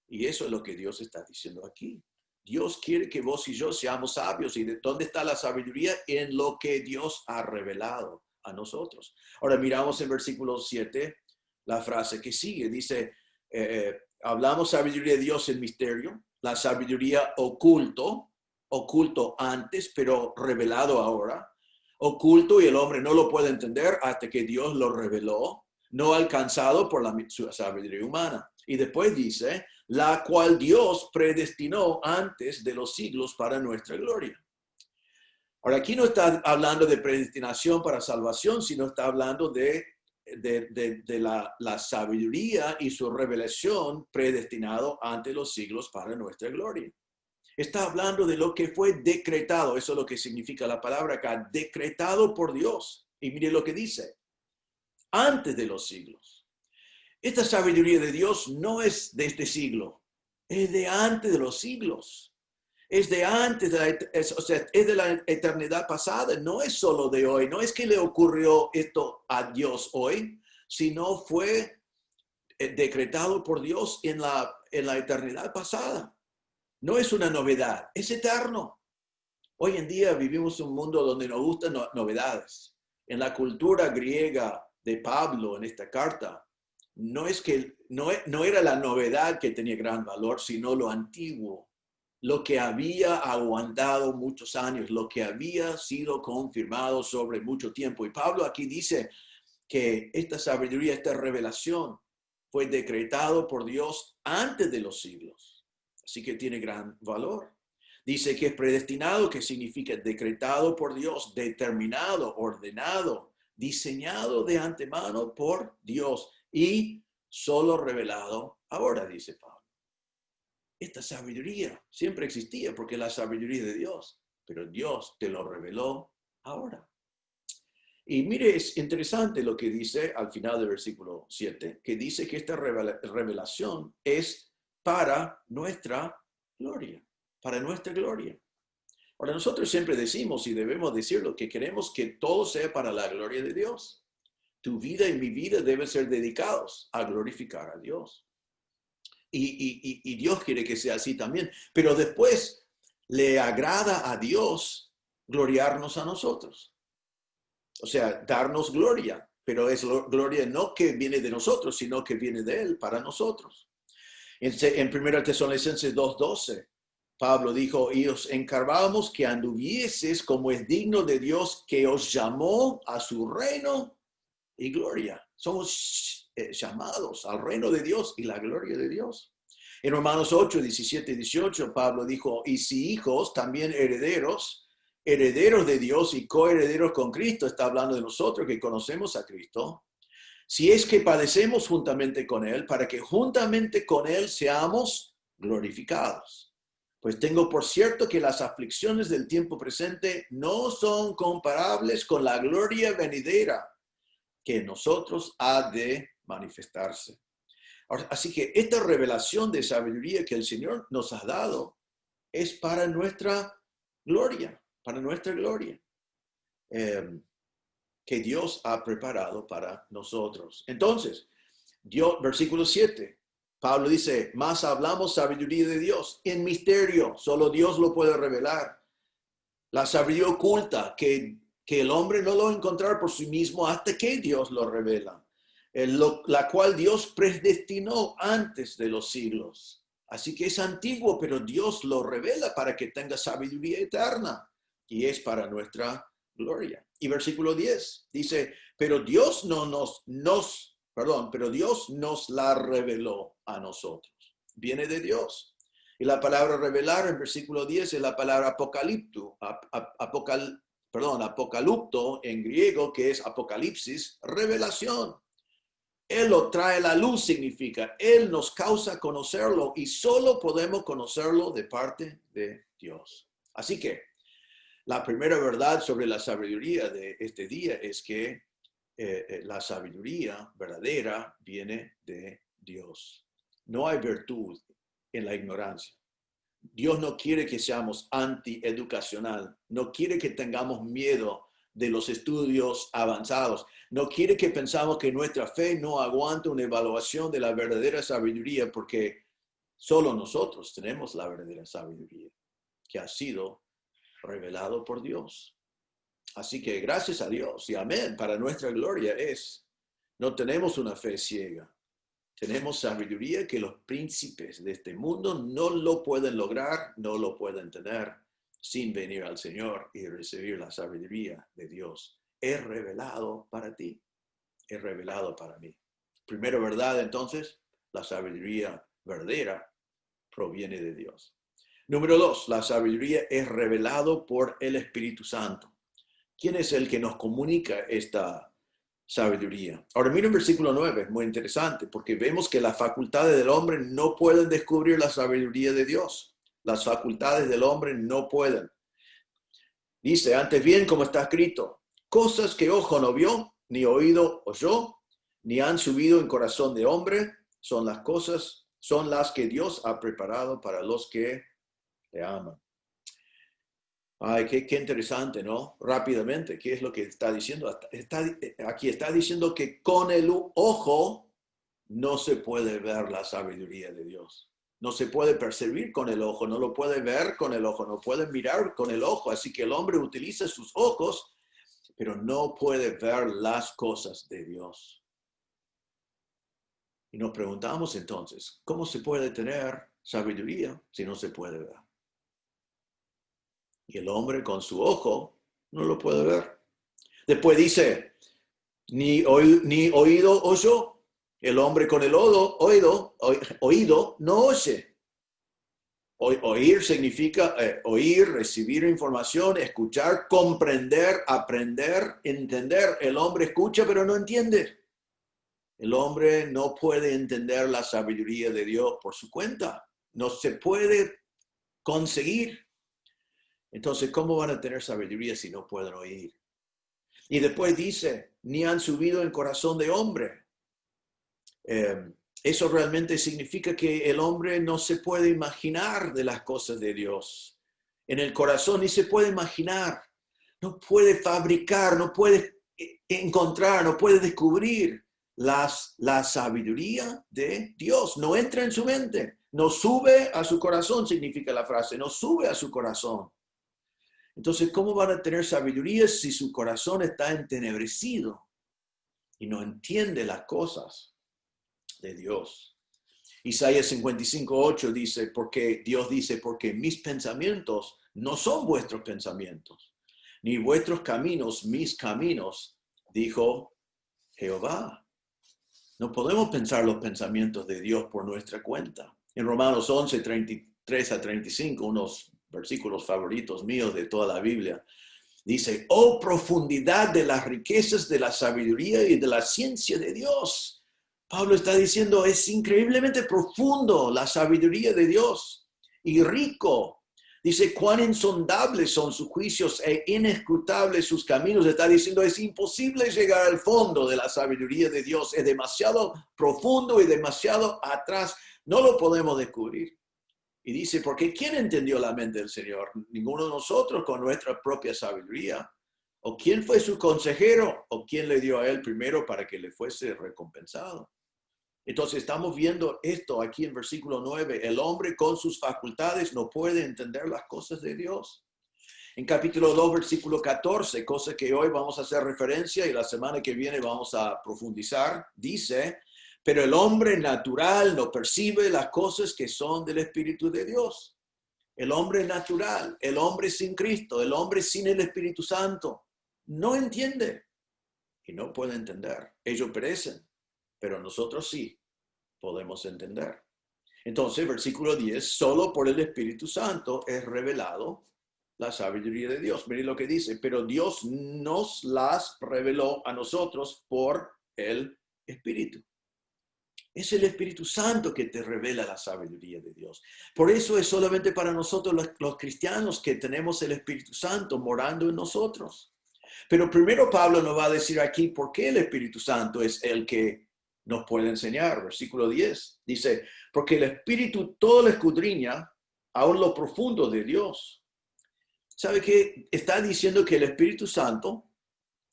Y eso es lo que Dios está diciendo aquí. Dios quiere que vos y yo seamos sabios. ¿Y de dónde está la sabiduría? En lo que Dios ha revelado a nosotros. Ahora miramos en versículo 7 la frase que sigue. Dice, hablamos sabiduría de Dios en misterio, la sabiduría oculto antes, pero revelado ahora. Oculto y el hombre no lo puede entender hasta que Dios lo reveló, no alcanzado por su sabiduría humana. Y después dice, la cual Dios predestinó antes de los siglos para nuestra gloria. Ahora, aquí no está hablando de predestinación para salvación, sino está hablando de la sabiduría y su revelación predestinado ante los siglos para nuestra gloria. Está hablando de lo que fue decretado, eso es lo que significa la palabra acá, decretado por Dios. Y mire lo que dice, antes de los siglos. Esta sabiduría de Dios no es de este siglo, es de antes de los siglos. Es de antes, es de la eternidad pasada, no es solo de hoy, no es que le ocurrió esto a Dios hoy, sino fue decretado por Dios en la eternidad pasada. No es una novedad, es eterno. Hoy en día vivimos un mundo donde nos gustan novedades. En la cultura griega de Pablo, en esta carta, no era la novedad que tenía gran valor, sino lo antiguo, lo que había aguantado muchos años, lo que había sido confirmado sobre mucho tiempo. Y Pablo aquí dice que esta sabiduría, esta revelación, fue decretado por Dios antes de los siglos. Así que tiene gran valor. Dice que es predestinado, que significa decretado por Dios, determinado, ordenado, diseñado de antemano por Dios y solo revelado ahora, dice Pablo. Esta sabiduría siempre existía porque es la sabiduría de Dios, pero Dios te lo reveló ahora. Y mire, es interesante lo que dice al final del versículo 7, que dice que esta revelación es para nuestra gloria, para nuestra gloria. Ahora, nosotros siempre decimos y debemos decirlo, que queremos que todo sea para la gloria de Dios. Tu vida y mi vida deben ser dedicados a glorificar a Dios. Y Dios quiere que sea así también. Pero después le agrada a Dios gloriarnos a nosotros. O sea, darnos gloria. Pero es gloria no que viene de nosotros, sino que viene de Él para nosotros. En 1 Tesalonicenses 2:12, Pablo dijo, y os encargábamos que anduvieses como es digno de Dios que os llamó a su reino y gloria. Somos llamados al reino de Dios y la gloria de Dios. En Romanos 8:17-18, Pablo dijo, y si hijos, también herederos, herederos de Dios y coherederos con Cristo, está hablando de nosotros que conocemos a Cristo, si es que padecemos juntamente con Él, para que juntamente con Él seamos glorificados. Pues tengo por cierto que las aflicciones del tiempo presente no son comparables con la gloria venidera que en nosotros ha de manifestarse. Así que esta revelación de sabiduría que el Señor nos ha dado es para nuestra gloria, para nuestra gloria. Que Dios ha preparado para nosotros. Entonces, Dios, versículo 7, Pablo dice, más hablamos sabiduría de Dios en misterio, solo Dios lo puede revelar. La sabiduría oculta, que el hombre no lo va a encontrar por sí mismo hasta que Dios lo revela, la cual Dios predestinó antes de los siglos. Así que es antiguo, pero Dios lo revela para que tenga sabiduría eterna y es para nuestra gloria. Y versículo 10 dice, pero Dios nos la reveló a nosotros. Viene de Dios. Y la palabra revelar en versículo 10 es la palabra apocalipto, apocalipto en griego, que es apocalipsis, revelación. Él lo trae a la luz, significa, Él nos causa conocerlo y solo podemos conocerlo de parte de Dios. Así que la primera verdad sobre la sabiduría de este día es que la sabiduría verdadera viene de Dios. No hay virtud en la ignorancia. Dios no quiere que seamos antieducacional, no quiere que tengamos miedo de los estudios avanzados, no quiere que pensamos que nuestra fe no aguanta una evaluación de la verdadera sabiduría, porque solo nosotros tenemos la verdadera sabiduría que ha sido revelado por Dios. Así que gracias a Dios y amén, para nuestra gloria no tenemos una fe ciega, Tenemos sabiduría que los príncipes de este mundo no lo pueden lograr, no lo pueden tener sin venir al Señor y recibir la sabiduría de Dios. Es revelado para ti, es revelado para mí. Primera verdad, entonces, la sabiduría verdadera proviene de Dios. Número 2, la sabiduría es revelado por el Espíritu Santo. ¿Quién es el que nos comunica esta sabiduría? Ahora miren el versículo 9, es muy interesante, porque vemos que las facultades del hombre no pueden descubrir la sabiduría de Dios. Las facultades del hombre no pueden. Dice, antes bien, como está escrito, cosas que ojo no vio, ni oído oyó, ni han subido en corazón de hombre, son las que Dios ha preparado para los que le aman. Ay, qué interesante, ¿no? Rápidamente, ¿qué es lo que está diciendo? Aquí está diciendo que con el ojo no se puede ver la sabiduría de Dios. No se puede percibir con el ojo, no lo puede ver con el ojo, no puede mirar con el ojo. Así que el hombre utiliza sus ojos, pero no puede ver las cosas de Dios. Y nos preguntamos entonces, ¿cómo se puede tener sabiduría si no se puede ver? Y el hombre con su ojo no lo puede ver. Después dice, ni oído oyó. El hombre con el oído no oye. Oír significa oír, recibir información, escuchar, comprender, aprender, entender. El hombre escucha pero no entiende. El hombre no puede entender la sabiduría de Dios por su cuenta. No se puede conseguir. Entonces, ¿cómo van a tener sabiduría si no pueden oír? Y después dice, ni han subido en corazón de hombre. Eso realmente significa que el hombre no se puede imaginar de las cosas de Dios. En el corazón ni se puede imaginar. No puede fabricar, no puede encontrar, no puede descubrir la sabiduría de Dios. No entra en su mente. No sube a su corazón, significa la frase. No sube a su corazón. Entonces, ¿cómo van a tener sabiduría si su corazón está entenebrecido y no entiende las cosas de Dios? Isaías 55:8 dice, Dios dice, porque mis pensamientos no son vuestros pensamientos, ni vuestros caminos mis caminos, dijo Jehová. No podemos pensar los pensamientos de Dios por nuestra cuenta. En Romanos 11:33-35, unos versículos favoritos míos de toda la Biblia, dice, oh profundidad de las riquezas de la sabiduría y de la ciencia de Dios. Pablo está diciendo, es increíblemente profundo la sabiduría de Dios y rico. Dice, cuán insondables son sus juicios e inescrutables sus caminos. Está diciendo, es imposible llegar al fondo de la sabiduría de Dios. Es demasiado profundo y demasiado atrás. No lo podemos descubrir. Y dice, porque ¿quién entendió la mente del Señor? Ninguno de nosotros con nuestra propia sabiduría. ¿O quién fue su consejero? ¿O quién le dio a él primero para que le fuese recompensado? Entonces estamos viendo esto aquí en versículo 9. El hombre con sus facultades no puede entender las cosas de Dios. En capítulo 2, versículo 14, cosa que hoy vamos a hacer referencia y la semana que viene vamos a profundizar, dice, pero el hombre natural no percibe las cosas que son del Espíritu de Dios. El hombre natural, el hombre sin Cristo, el hombre sin el Espíritu Santo, no entiende y no puede entender. Ellos perecen, pero nosotros sí podemos entender. Entonces, versículo 10, solo por el Espíritu Santo es revelado la sabiduría de Dios. Miren lo que dice, pero Dios nos las reveló a nosotros por el Espíritu. Es el Espíritu Santo que te revela la sabiduría de Dios. Por eso es solamente para nosotros los cristianos que tenemos el Espíritu Santo morando en nosotros. Pero primero Pablo nos va a decir aquí por qué el Espíritu Santo es el que nos puede enseñar. Versículo 10 dice, porque el Espíritu todo lo escudriña, aún lo profundo de Dios. ¿Sabe qué? Está diciendo que el Espíritu Santo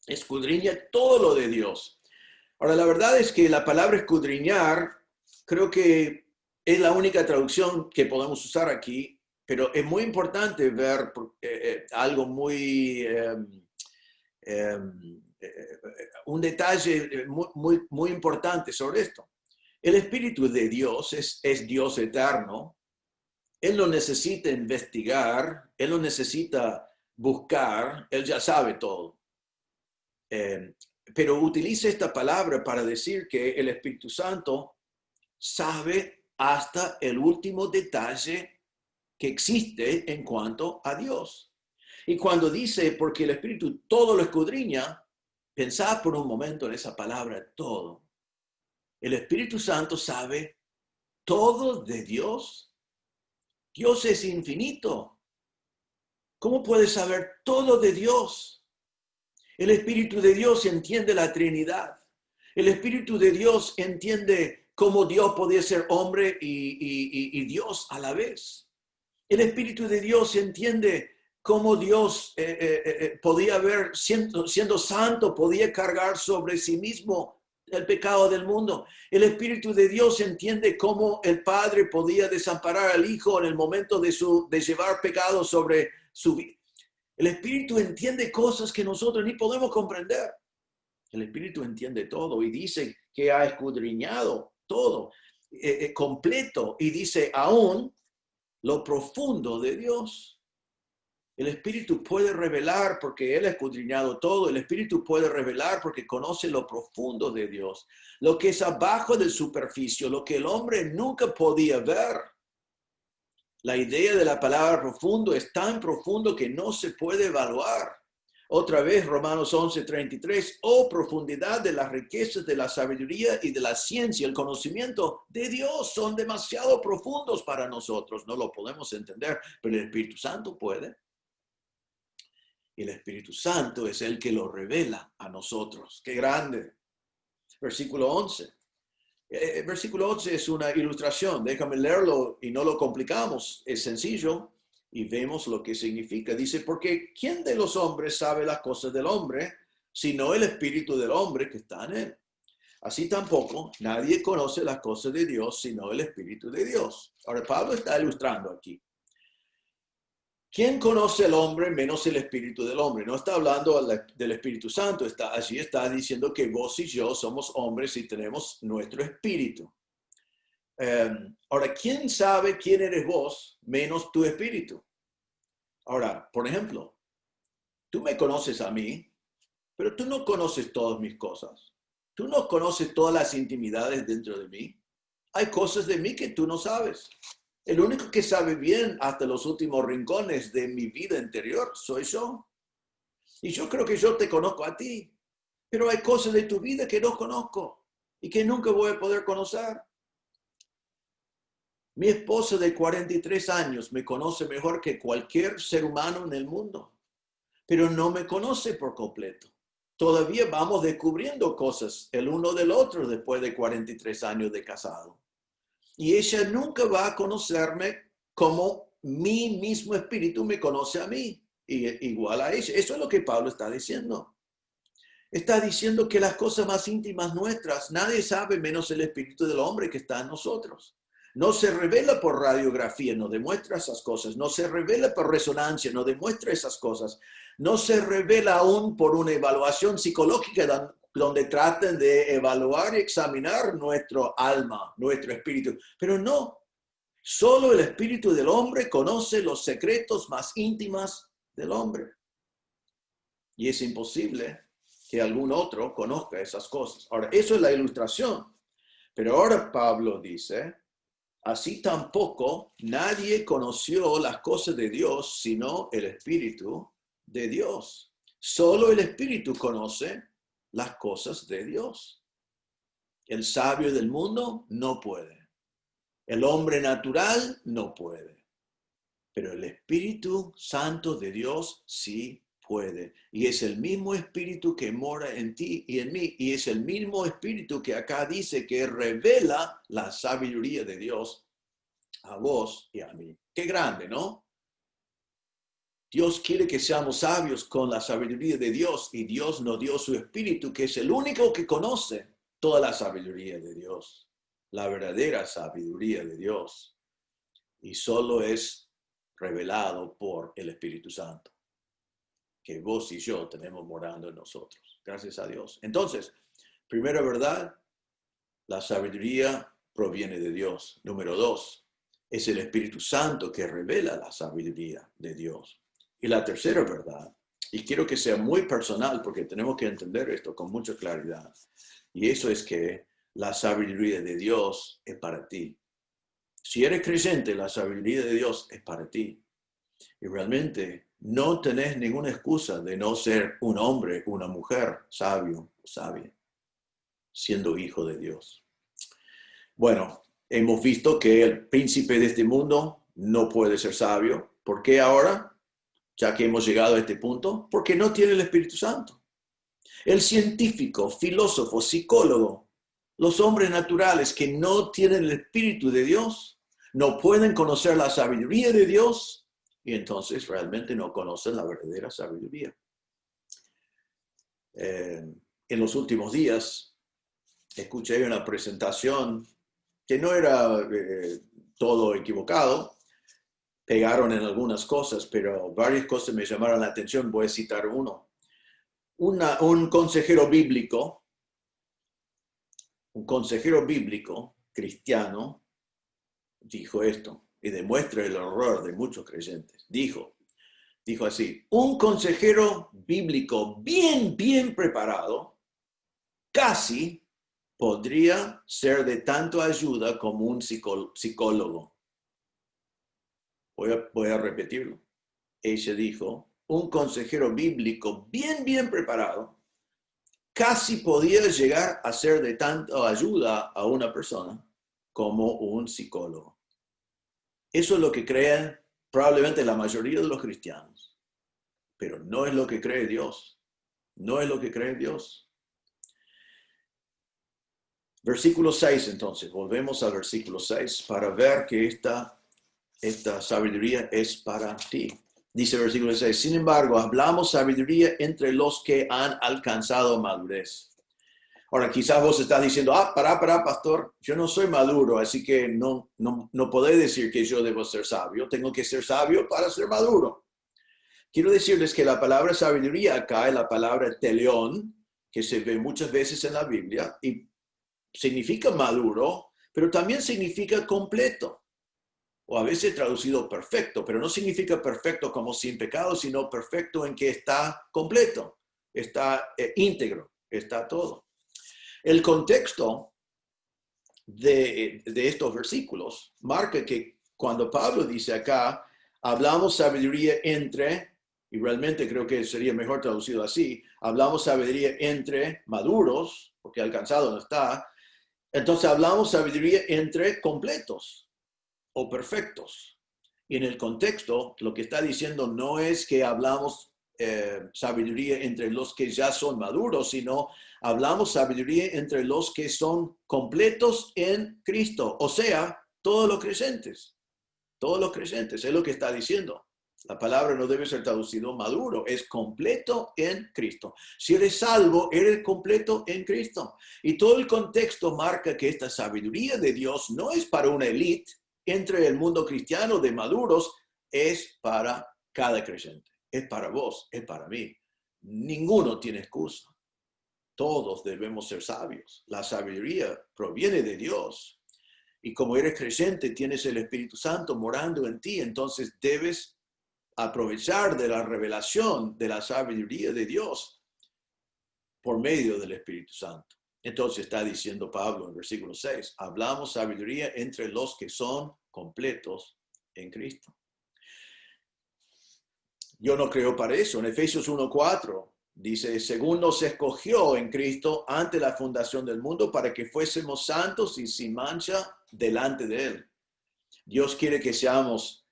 escudriña todo lo de Dios. Ahora, la verdad es que la palabra escudriñar creo que es la única traducción que podemos usar aquí, pero es muy importante ver algo muy, un detalle muy importante sobre esto. El Espíritu de Dios es Dios eterno. Él no necesita investigar, Él no necesita buscar, Él ya sabe todo. Pero utiliza esta palabra para decir que el Espíritu Santo sabe hasta el último detalle que existe en cuanto a Dios. Y cuando dice, porque el Espíritu todo lo escudriña, pensad por un momento en esa palabra todo. El Espíritu Santo sabe todo de Dios. Dios es infinito. ¿Cómo puede saber todo de Dios? El Espíritu de Dios entiende la Trinidad. El Espíritu de Dios entiende cómo Dios podía ser hombre y Dios a la vez. El Espíritu de Dios entiende cómo Dios podía haber, siendo santo, podía cargar sobre sí mismo el pecado del mundo. El Espíritu de Dios entiende cómo el Padre podía desamparar al Hijo en el momento de llevar pecado sobre su vida. El Espíritu entiende cosas que nosotros ni podemos comprender. El Espíritu entiende todo y dice que ha escudriñado todo completo y dice aún lo profundo de Dios. El Espíritu puede revelar porque Él ha escudriñado todo. El Espíritu puede revelar porque conoce lo profundo de Dios, lo que es abajo del superficie, lo que el hombre nunca podía ver. La idea de la palabra profundo es tan profundo que no se puede evaluar. Otra vez, Romanos 11:33, oh profundidad de las riquezas de la sabiduría y de la ciencia, el conocimiento de Dios son demasiado profundos para nosotros. No lo podemos entender, pero el Espíritu Santo puede. Y el Espíritu Santo es el que lo revela a nosotros. ¡Qué grande! Versículo 11. Versículo 11 es una ilustración. Déjame leerlo y no lo complicamos. Es sencillo y vemos lo que significa. Dice, porque ¿quién de los hombres sabe las cosas del hombre, sino el espíritu del hombre que está en él? Así tampoco nadie conoce las cosas de Dios, sino el espíritu de Dios. Ahora Pablo está ilustrando aquí. ¿Quién conoce al hombre menos el espíritu del hombre? No está hablando del Espíritu Santo, allí está diciendo que vos y yo somos hombres y tenemos nuestro espíritu. Ahora, ¿quién sabe quién eres vos menos tu espíritu? Ahora, por ejemplo, tú me conoces a mí, pero tú no conoces todas mis cosas. Tú no conoces todas las intimidades dentro de mí. Hay cosas de mí que tú no sabes. El único que sabe bien hasta los últimos rincones de mi vida interior soy yo. Y yo creo que yo te conozco a ti, pero hay cosas de tu vida que no conozco y que nunca voy a poder conocer. Mi esposa de 43 años me conoce mejor que cualquier ser humano en el mundo, pero no me conoce por completo. Todavía vamos descubriendo cosas el uno del otro después de 43 años de casado. Y ella nunca va a conocerme como mi mismo espíritu me conoce a mí, igual a ella. Eso es lo que Pablo está diciendo. Está diciendo que las cosas más íntimas nuestras, nadie sabe menos el espíritu del hombre que está en nosotros. No se revela por radiografía, no demuestra esas cosas. No se revela por resonancia, no demuestra esas cosas. No se revela aún por una evaluación psicológica donde traten de evaluar y examinar nuestro alma, nuestro espíritu. Pero no, solo el espíritu del hombre conoce los secretos más íntimos del hombre. Y es imposible que algún otro conozca esas cosas. Ahora, eso es la ilustración. Pero ahora Pablo dice, así tampoco nadie conoció las cosas de Dios, sino el Espíritu de Dios. Solo el Espíritu conoce las cosas de Dios. El sabio del mundo no puede. El hombre natural no puede. Pero el Espíritu Santo de Dios sí puede. Y es el mismo Espíritu que mora en ti y en mí. Y es el mismo Espíritu que acá dice que revela la sabiduría de Dios a vos y a mí. Qué grande, ¿no? Dios quiere que seamos sabios con la sabiduría de Dios y Dios nos dio su Espíritu, que es el único que conoce toda la sabiduría de Dios, la verdadera sabiduría de Dios. Y solo es revelado por el Espíritu Santo, que vos y yo tenemos morando en nosotros. Gracias a Dios. Entonces, primera verdad, la sabiduría proviene de Dios. Número 2, es el Espíritu Santo que revela la sabiduría de Dios. Y la tercera verdad, y quiero que sea muy personal porque tenemos que entender esto con mucha claridad, y eso es que la sabiduría de Dios es para ti. Si eres creyente, la sabiduría de Dios es para ti. Y realmente no tenés ninguna excusa de no ser un hombre, una mujer sabio o sabia, siendo hijo de Dios. Bueno, hemos visto que el príncipe de este mundo no puede ser sabio. ¿Por qué ahora? Ya que hemos llegado a este punto, porque no tiene el Espíritu Santo. El científico, filósofo, psicólogo, los hombres naturales que no tienen el Espíritu de Dios, no pueden conocer la sabiduría de Dios y entonces realmente no conocen la verdadera sabiduría. En los últimos días escuché una presentación que no era todo equivocado, pegaron en algunas cosas, pero varias cosas me llamaron la atención. Voy a citar uno. Un consejero bíblico cristiano, dijo esto, y demuestra el error de muchos creyentes. Dijo así: un consejero bíblico bien preparado casi podría ser de tanto ayuda como un psicólogo. Voy a repetirlo. Ella dijo, un consejero bíblico bien preparado casi podía llegar a ser de tanta ayuda a una persona como un psicólogo. Eso es lo que creen probablemente la mayoría de los cristianos, pero no es lo que cree Dios. No es lo que cree Dios. Versículo 6, entonces, volvemos al versículo 6 para ver que esta sabiduría es para ti. Dice el versículo 6, sin embargo, hablamos sabiduría entre los que han alcanzado madurez. Ahora, quizás vos estás diciendo, pará, pastor, yo no soy maduro, así que no podés decir que yo debo ser sabio, tengo que ser sabio para ser maduro. Quiero decirles que la palabra sabiduría acá es la palabra teleón, que se ve muchas veces en la Biblia, y significa maduro, pero también significa completo, o a veces traducido perfecto, pero no significa perfecto como sin pecado, sino perfecto en que está completo, está íntegro, está todo. El contexto de estos versículos marca que cuando Pablo dice acá, hablamos sabiduría entre, y realmente creo que sería mejor traducido así, hablamos sabiduría entre maduros, porque alcanzado no está, entonces hablamos sabiduría entre completos o perfectos. Y en el contexto, lo que está diciendo no es que hablamos sabiduría entre los que ya son maduros, sino hablamos sabiduría entre los que son completos en Cristo. O sea, todos los creyentes. Todos los creyentes, es lo que está diciendo. La palabra no debe ser traducido maduro, es completo en Cristo. Si eres salvo, eres completo en Cristo. Y todo el contexto marca que esta sabiduría de Dios no es para una élite entre el mundo cristiano de maduros, es para cada creyente. Es para vos, es para mí. Ninguno tiene excusa. Todos debemos ser sabios. La sabiduría proviene de Dios. Y como eres creyente, tienes el Espíritu Santo morando en ti, entonces debes aprovechar de la revelación de la sabiduría de Dios por medio del Espíritu Santo. Entonces está diciendo Pablo en versículo 6, hablamos sabiduría entre los que son completos en Cristo. Yo no creo para eso. En Efesios 1:4 dice, según nos escogió en Cristo ante la fundación del mundo para que fuésemos santos y sin mancha delante de Él. Dios quiere que seamos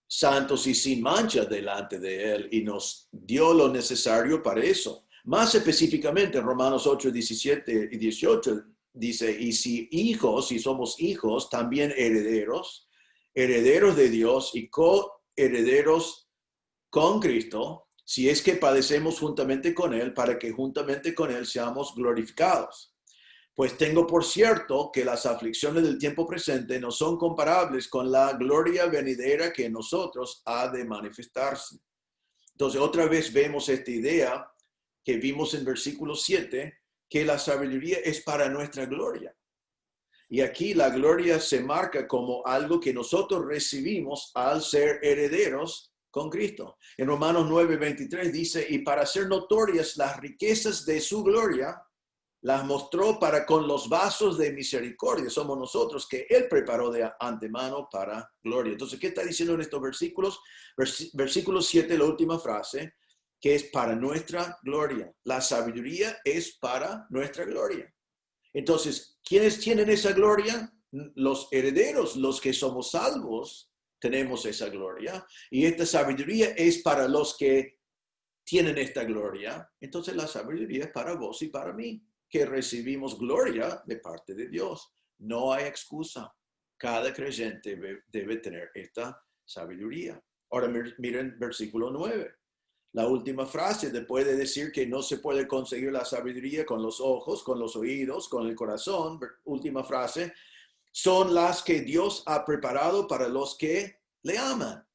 santos y sin mancha delante de Él y nos dio lo necesario para eso. Más específicamente en Romanos 8, 17 y 18 dice, y si somos hijos, también herederos de Dios y coherederos con Cristo, si es que padecemos juntamente con Él, para que juntamente con Él seamos glorificados. Pues tengo por cierto que las aflicciones del tiempo presente no son comparables con la gloria venidera que en nosotros ha de manifestarse. Entonces, otra vez vemos esta idea que vimos en versículo 7, que la sabiduría es para nuestra gloria. Y aquí la gloria se marca como algo que nosotros recibimos al ser herederos con Cristo. En Romanos 9:23 dice, y para hacer notorias las riquezas de su gloria, las mostró para con los vasos de misericordia. Somos nosotros que Él preparó de antemano para gloria. Entonces, ¿qué está diciendo en estos versículos? Versículo 7, la última frase, que es para nuestra gloria. La sabiduría es para nuestra gloria. Entonces, ¿quiénes tienen esa gloria? Los herederos, los que somos salvos, tenemos esa gloria. Y esta sabiduría es para los que tienen esta gloria. Entonces, la sabiduría es para vos y para mí, que recibimos gloria de parte de Dios. No hay excusa. Cada creyente debe tener esta sabiduría. Ahora miren versículo 9. La última frase, después de decir que no se puede conseguir la sabiduría con los ojos, con los oídos, con el corazón, última frase, son las que Dios ha preparado para los que le aman.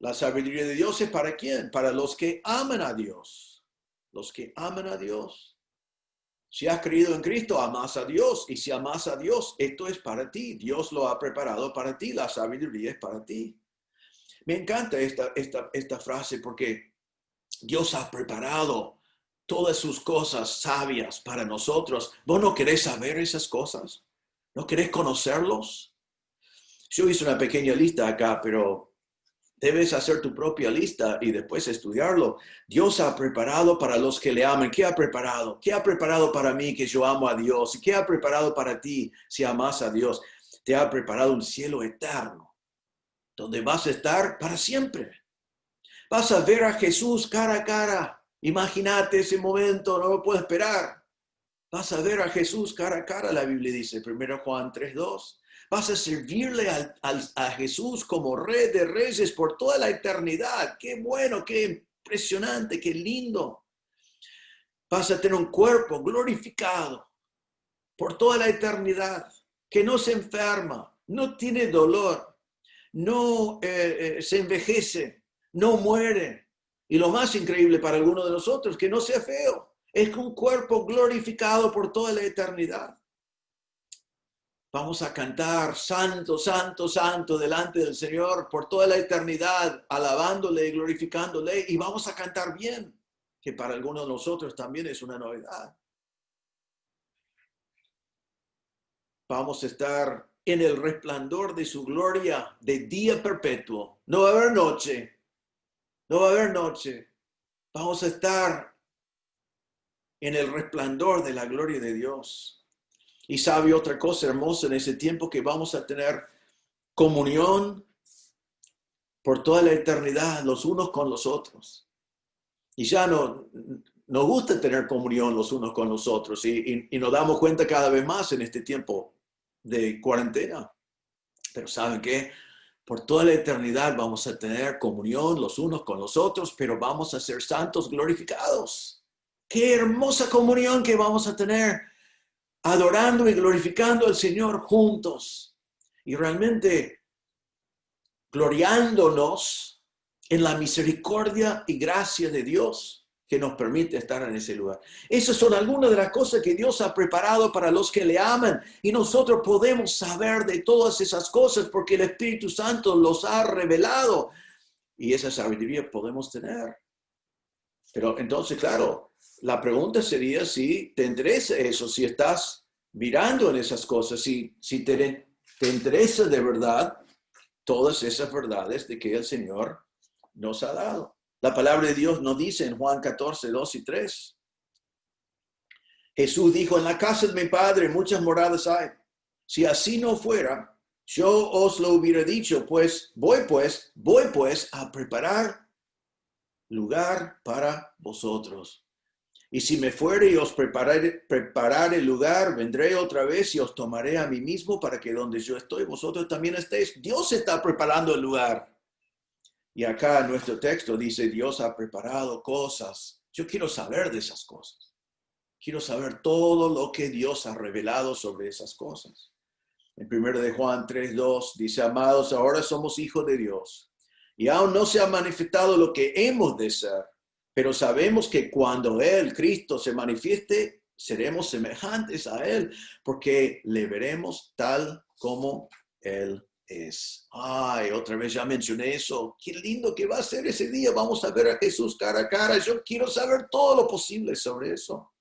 La sabiduría de Dios es para quién? Para los que aman a Dios. Los que aman a Dios. Si has creído en Cristo, amas a Dios. Y si amas a Dios, esto es para ti. Dios lo ha preparado para ti. La sabiduría es para ti. Me encanta esta frase porque Dios ha preparado todas sus cosas sabias para nosotros. ¿Vos no querés saber esas cosas? ¿No querés conocerlos? Yo hice una pequeña lista acá, pero debes hacer tu propia lista y después estudiarlo. Dios ha preparado para los que le aman. ¿Qué ha preparado? ¿Qué ha preparado para mí que yo amo a Dios? ¿Y qué ha preparado para ti si amas a Dios? Te ha preparado un cielo eterno, donde vas a estar para siempre. Vas a ver a Jesús cara a cara. Imagínate ese momento, no lo puedo esperar. Vas a ver a Jesús cara a cara, la Biblia dice, 1 Juan 3:2. Vas a servirle a Jesús como Rey de Reyes por toda la eternidad. Qué bueno, qué impresionante, qué lindo. Vas a tener un cuerpo glorificado por toda la eternidad, que no se enferma, no tiene dolor, no se envejece, no muere. Y lo más increíble para algunos de nosotros, que no sea feo, es un cuerpo glorificado por toda la eternidad. Vamos a cantar santo, santo, santo delante del Señor por toda la eternidad, alabándole y glorificándole, y vamos a cantar bien, que para algunos de nosotros también es una novedad. Vamos a estar en el resplandor de su gloria de día perpetuo. No va a haber noche, no va a haber noche. Vamos a estar en el resplandor de la gloria de Dios. Y sabe otra cosa hermosa en ese tiempo, que vamos a tener comunión por toda la eternidad los unos con los otros. Y ya no nos gusta tener comunión los unos con los otros y nos damos cuenta cada vez más en este tiempo de cuarentena. Pero ¿saben qué? Por toda la eternidad vamos a tener comunión los unos con los otros, pero vamos a ser santos glorificados. ¡Qué hermosa comunión que vamos a tener! Adorando y glorificando al Señor juntos y realmente gloriándonos en la misericordia y gracia de Dios que nos permite estar en ese lugar. Esas son algunas de las cosas que Dios ha preparado para los que le aman, y nosotros podemos saber de todas esas cosas porque el Espíritu Santo los ha revelado, y esa sabiduría podemos tener. Pero entonces, claro, la pregunta sería si te interesa eso, si estás mirando en esas cosas, si te interesa de verdad todas esas verdades de que el Señor nos ha dado. La palabra de Dios nos dice en Juan 14, 2 y 3. Jesús dijo, en la casa de mi Padre muchas moradas hay. Si así no fuera, yo os lo hubiera dicho, pues voy a preparar lugar para vosotros. Y si me fuere y os prepararé el lugar, vendré otra vez y os tomaré a mí mismo para que donde yo estoy, vosotros también estéis. Dios está preparando el lugar. Y acá en nuestro texto dice, Dios ha preparado cosas. Yo quiero saber de esas cosas. Quiero saber todo lo que Dios ha revelado sobre esas cosas. En 1 de Juan 3:2 dice, amados, ahora somos hijos de Dios. Y aún no se ha manifestado lo que hemos de ser. Pero sabemos que cuando Él, Cristo, se manifieste, seremos semejantes a Él, porque le veremos tal como Él es. Ay, otra vez ya mencioné eso. Qué lindo que va a ser ese día. Vamos a ver a Jesús cara a cara. Yo quiero saber todo lo posible sobre eso.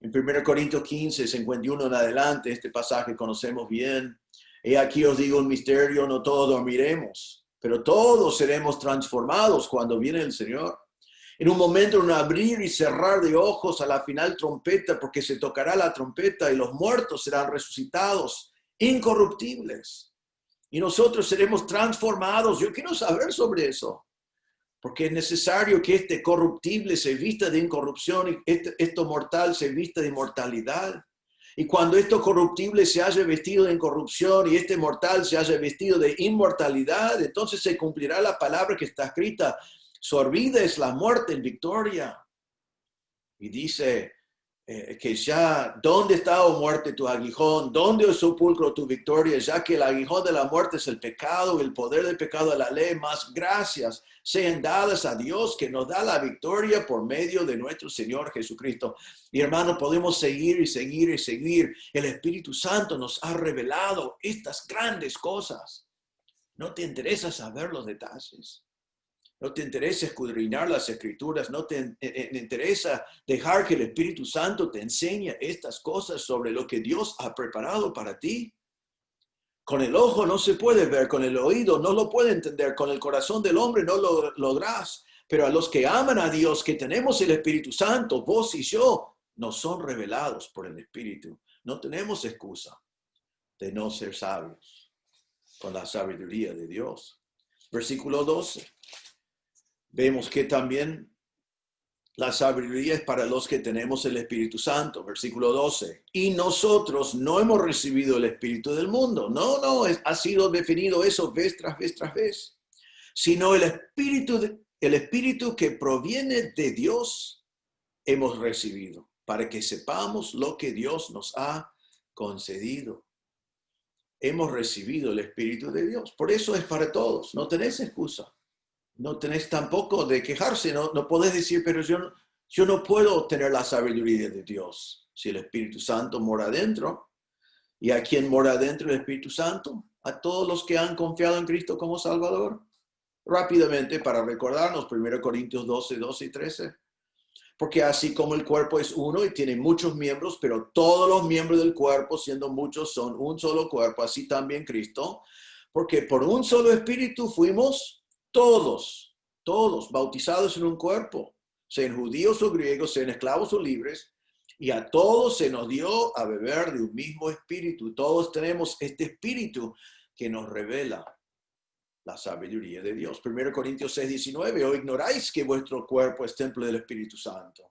En 1 Corintios 15, 51 en adelante, este pasaje conocemos bien. He aquí os digo un misterio, no todos dormiremos, pero todos seremos transformados cuando viene el Señor. En un momento, en un abrir y cerrar de ojos, a la final trompeta, porque se tocará la trompeta y los muertos serán resucitados, incorruptibles. Y nosotros seremos transformados. Yo quiero saber sobre eso, porque es necesario que este corruptible se vista de incorrupción y esto mortal se vista de inmortalidad. Y cuando esto corruptible se haya vestido de incorrupción y este mortal se haya vestido de inmortalidad, entonces se cumplirá la palabra que está escrita: sorbida es la muerte en victoria. Y dice que ya, ¿dónde está, oh muerte, tu aguijón? ¿Dónde, oh sepulcro, tu victoria? Ya que el aguijón de la muerte es el pecado, el poder del pecado de la ley, más gracias sean dadas a Dios que nos da la victoria por medio de nuestro Señor Jesucristo. Y hermanos, podemos seguir y seguir y seguir. El Espíritu Santo nos ha revelado estas grandes cosas. ¿No te interesa saber los detalles? ¿No te interesa escudriñar las Escrituras? ¿No te interesa dejar que el Espíritu Santo te enseñe estas cosas sobre lo que Dios ha preparado para ti? Con el ojo no se puede ver, con el oído no lo puede entender, con el corazón del hombre no lo lograrás. Pero a los que aman a Dios, que tenemos el Espíritu Santo, vos y yo, nos son revelados por el Espíritu. No tenemos excusa de no ser sabios con la sabiduría de Dios. Versículo 12. Vemos que también la sabiduría es para los que tenemos el Espíritu Santo. Versículo 12. Y nosotros no hemos recibido el Espíritu del mundo. No, ha sido definido eso vez tras vez tras vez. Sino el Espíritu que proviene de Dios hemos recibido, para que sepamos lo que Dios nos ha concedido. Hemos recibido el Espíritu de Dios. Por eso es para todos. No tenés excusa. No tenés tampoco de quejarse, no podés decir, pero yo no puedo tener la sabiduría de Dios si el Espíritu Santo mora adentro. ¿Y a quién mora adentro el Espíritu Santo? A todos los que han confiado en Cristo como Salvador. Rápidamente, para recordarnos, 1 Corintios 12, 12 y 13. Porque así como el cuerpo es uno y tiene muchos miembros, pero todos los miembros del cuerpo, siendo muchos, son un solo cuerpo, así también Cristo. Porque por un solo Espíritu fuimos todos bautizados en un cuerpo, sean judíos o griegos, sean esclavos o libres, y a todos se nos dio a beber de un mismo espíritu. Todos tenemos este espíritu que nos revela la sabiduría de Dios. 1 Corintios 6, 19, ¿o ignoráis que vuestro cuerpo es templo del Espíritu Santo?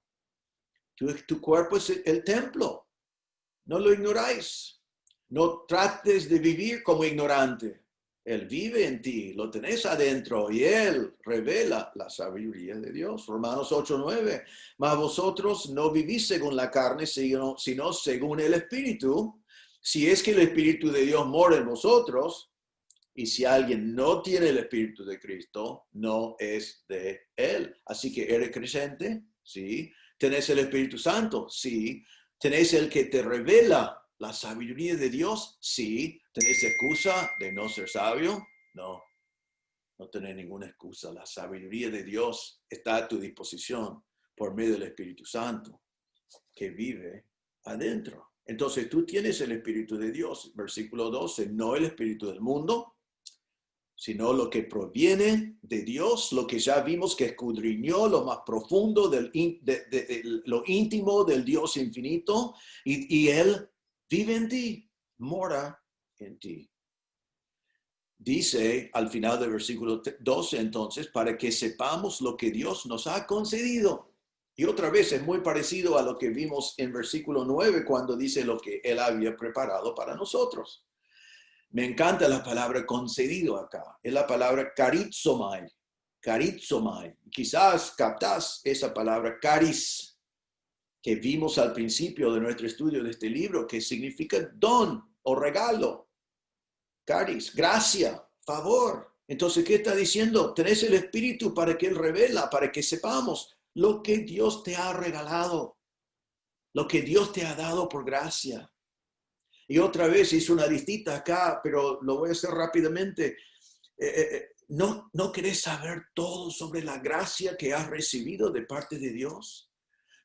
Tu cuerpo es el templo. No lo ignoráis. No trates de vivir como ignorante. Él vive en ti, lo tenés adentro y Él revela la sabiduría de Dios. Romanos 8, 9. Mas vosotros no vivís según la carne, sino según el Espíritu. Si es que el Espíritu de Dios mora en vosotros, y si alguien no tiene el Espíritu de Cristo, no es de Él. Así que eres creyente, sí. ¿Tenés el Espíritu Santo? Sí. ¿Tenés el que te revela la sabiduría de Dios? Sí. ¿Tenés excusa de no ser sabio? No tenés ninguna excusa. La sabiduría de Dios está a tu disposición por medio del Espíritu Santo que vive adentro. Entonces tú tienes el Espíritu de Dios. Versículo 12, no el espíritu del mundo, sino lo que proviene de Dios, lo que ya vimos que escudriñó lo más profundo, lo íntimo del Dios infinito, y Él vive en ti, mora en ti. Dice al final del versículo 12, entonces, para que sepamos lo que Dios nos ha concedido. Y otra vez es muy parecido a lo que vimos en versículo 9, cuando dice lo que Él había preparado para nosotros. Me encanta la palabra concedido acá. Es la palabra charizomai. Charizomai. Quizás captás esa palabra charis, que vimos al principio de nuestro estudio de este libro, que significa don o regalo. Charis, gracia, favor. Entonces, ¿qué está diciendo? Tenés el Espíritu para que Él revela, para que sepamos lo que Dios te ha regalado. lo que Dios te ha dado por gracia. Y otra vez hice una listita acá, pero lo voy a hacer rápidamente. ¿No querés saber todo sobre la gracia que has recibido de parte de Dios?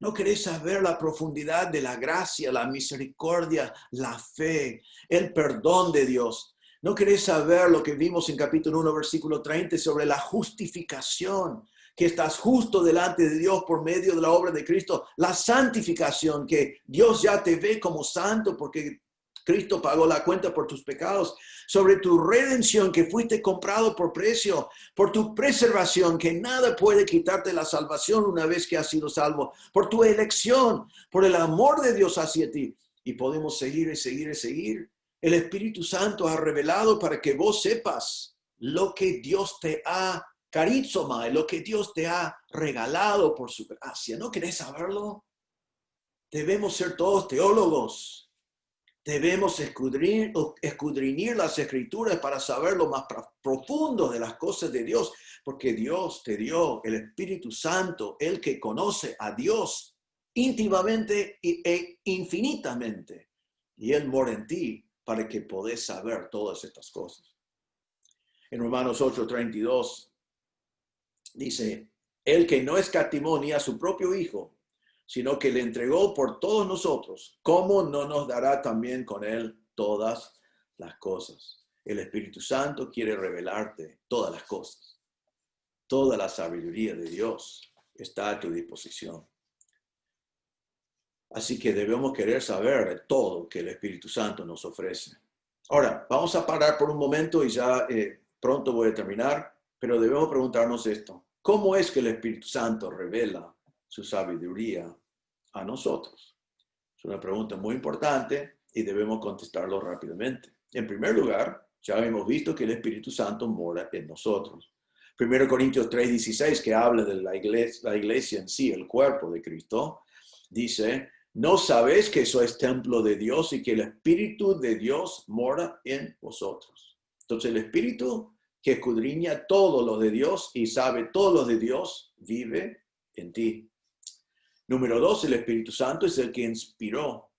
¿No querés saber la profundidad de la gracia, la misericordia, la fe, el perdón de Dios? ¿No querés saber lo que vimos en capítulo 1, versículo 30 sobre la justificación? Que estás justo delante de Dios por medio de la obra de Cristo. La santificación, que Dios ya te ve como santo porque Cristo pagó la cuenta por tus pecados. Sobre tu redención, que fuiste comprado por precio. Por tu preservación, que nada puede quitarte la salvación una vez que has sido salvo. Por tu elección, por el amor de Dios hacia ti. Y podemos seguir y seguir y seguir. El Espíritu Santo ha revelado para que vos sepas lo que Dios te ha carizoma, lo que Dios te ha regalado por su gracia. ¿No querés saberlo? Debemos ser todos teólogos. Debemos escudriñar las Escrituras para saber lo más profundo de las cosas de Dios, porque Dios te dio el Espíritu Santo, el que conoce a Dios íntimamente e infinitamente. Y Él mora en ti para que podés saber todas estas cosas. En Romanos 8:32 dice, el que no escatimó ni a su propio Hijo, sino que le entregó por todos nosotros, ¿cómo no nos dará también con Él todas las cosas? El Espíritu Santo quiere revelarte todas las cosas. Toda la sabiduría de Dios está a tu disposición. Así que debemos querer saber todo que el Espíritu Santo nos ofrece. Ahora, vamos a parar por un momento y ya pronto voy a terminar, pero debemos preguntarnos esto. ¿Cómo es que el Espíritu Santo revela su sabiduría a nosotros? Es una pregunta muy importante y debemos contestarlo rápidamente. En primer lugar, ya hemos visto que el Espíritu Santo mora en nosotros. 1 Corintios 3:16, que habla de la iglesia en sí, el cuerpo de Cristo, dice, ¿no sabéis que sois templo de Dios y que el Espíritu de Dios mora en vosotros? Entonces el Espíritu que escudriña todo lo de Dios y sabe todo lo de Dios, vive en ti. Número 2, el Espíritu Santo es el que inspiró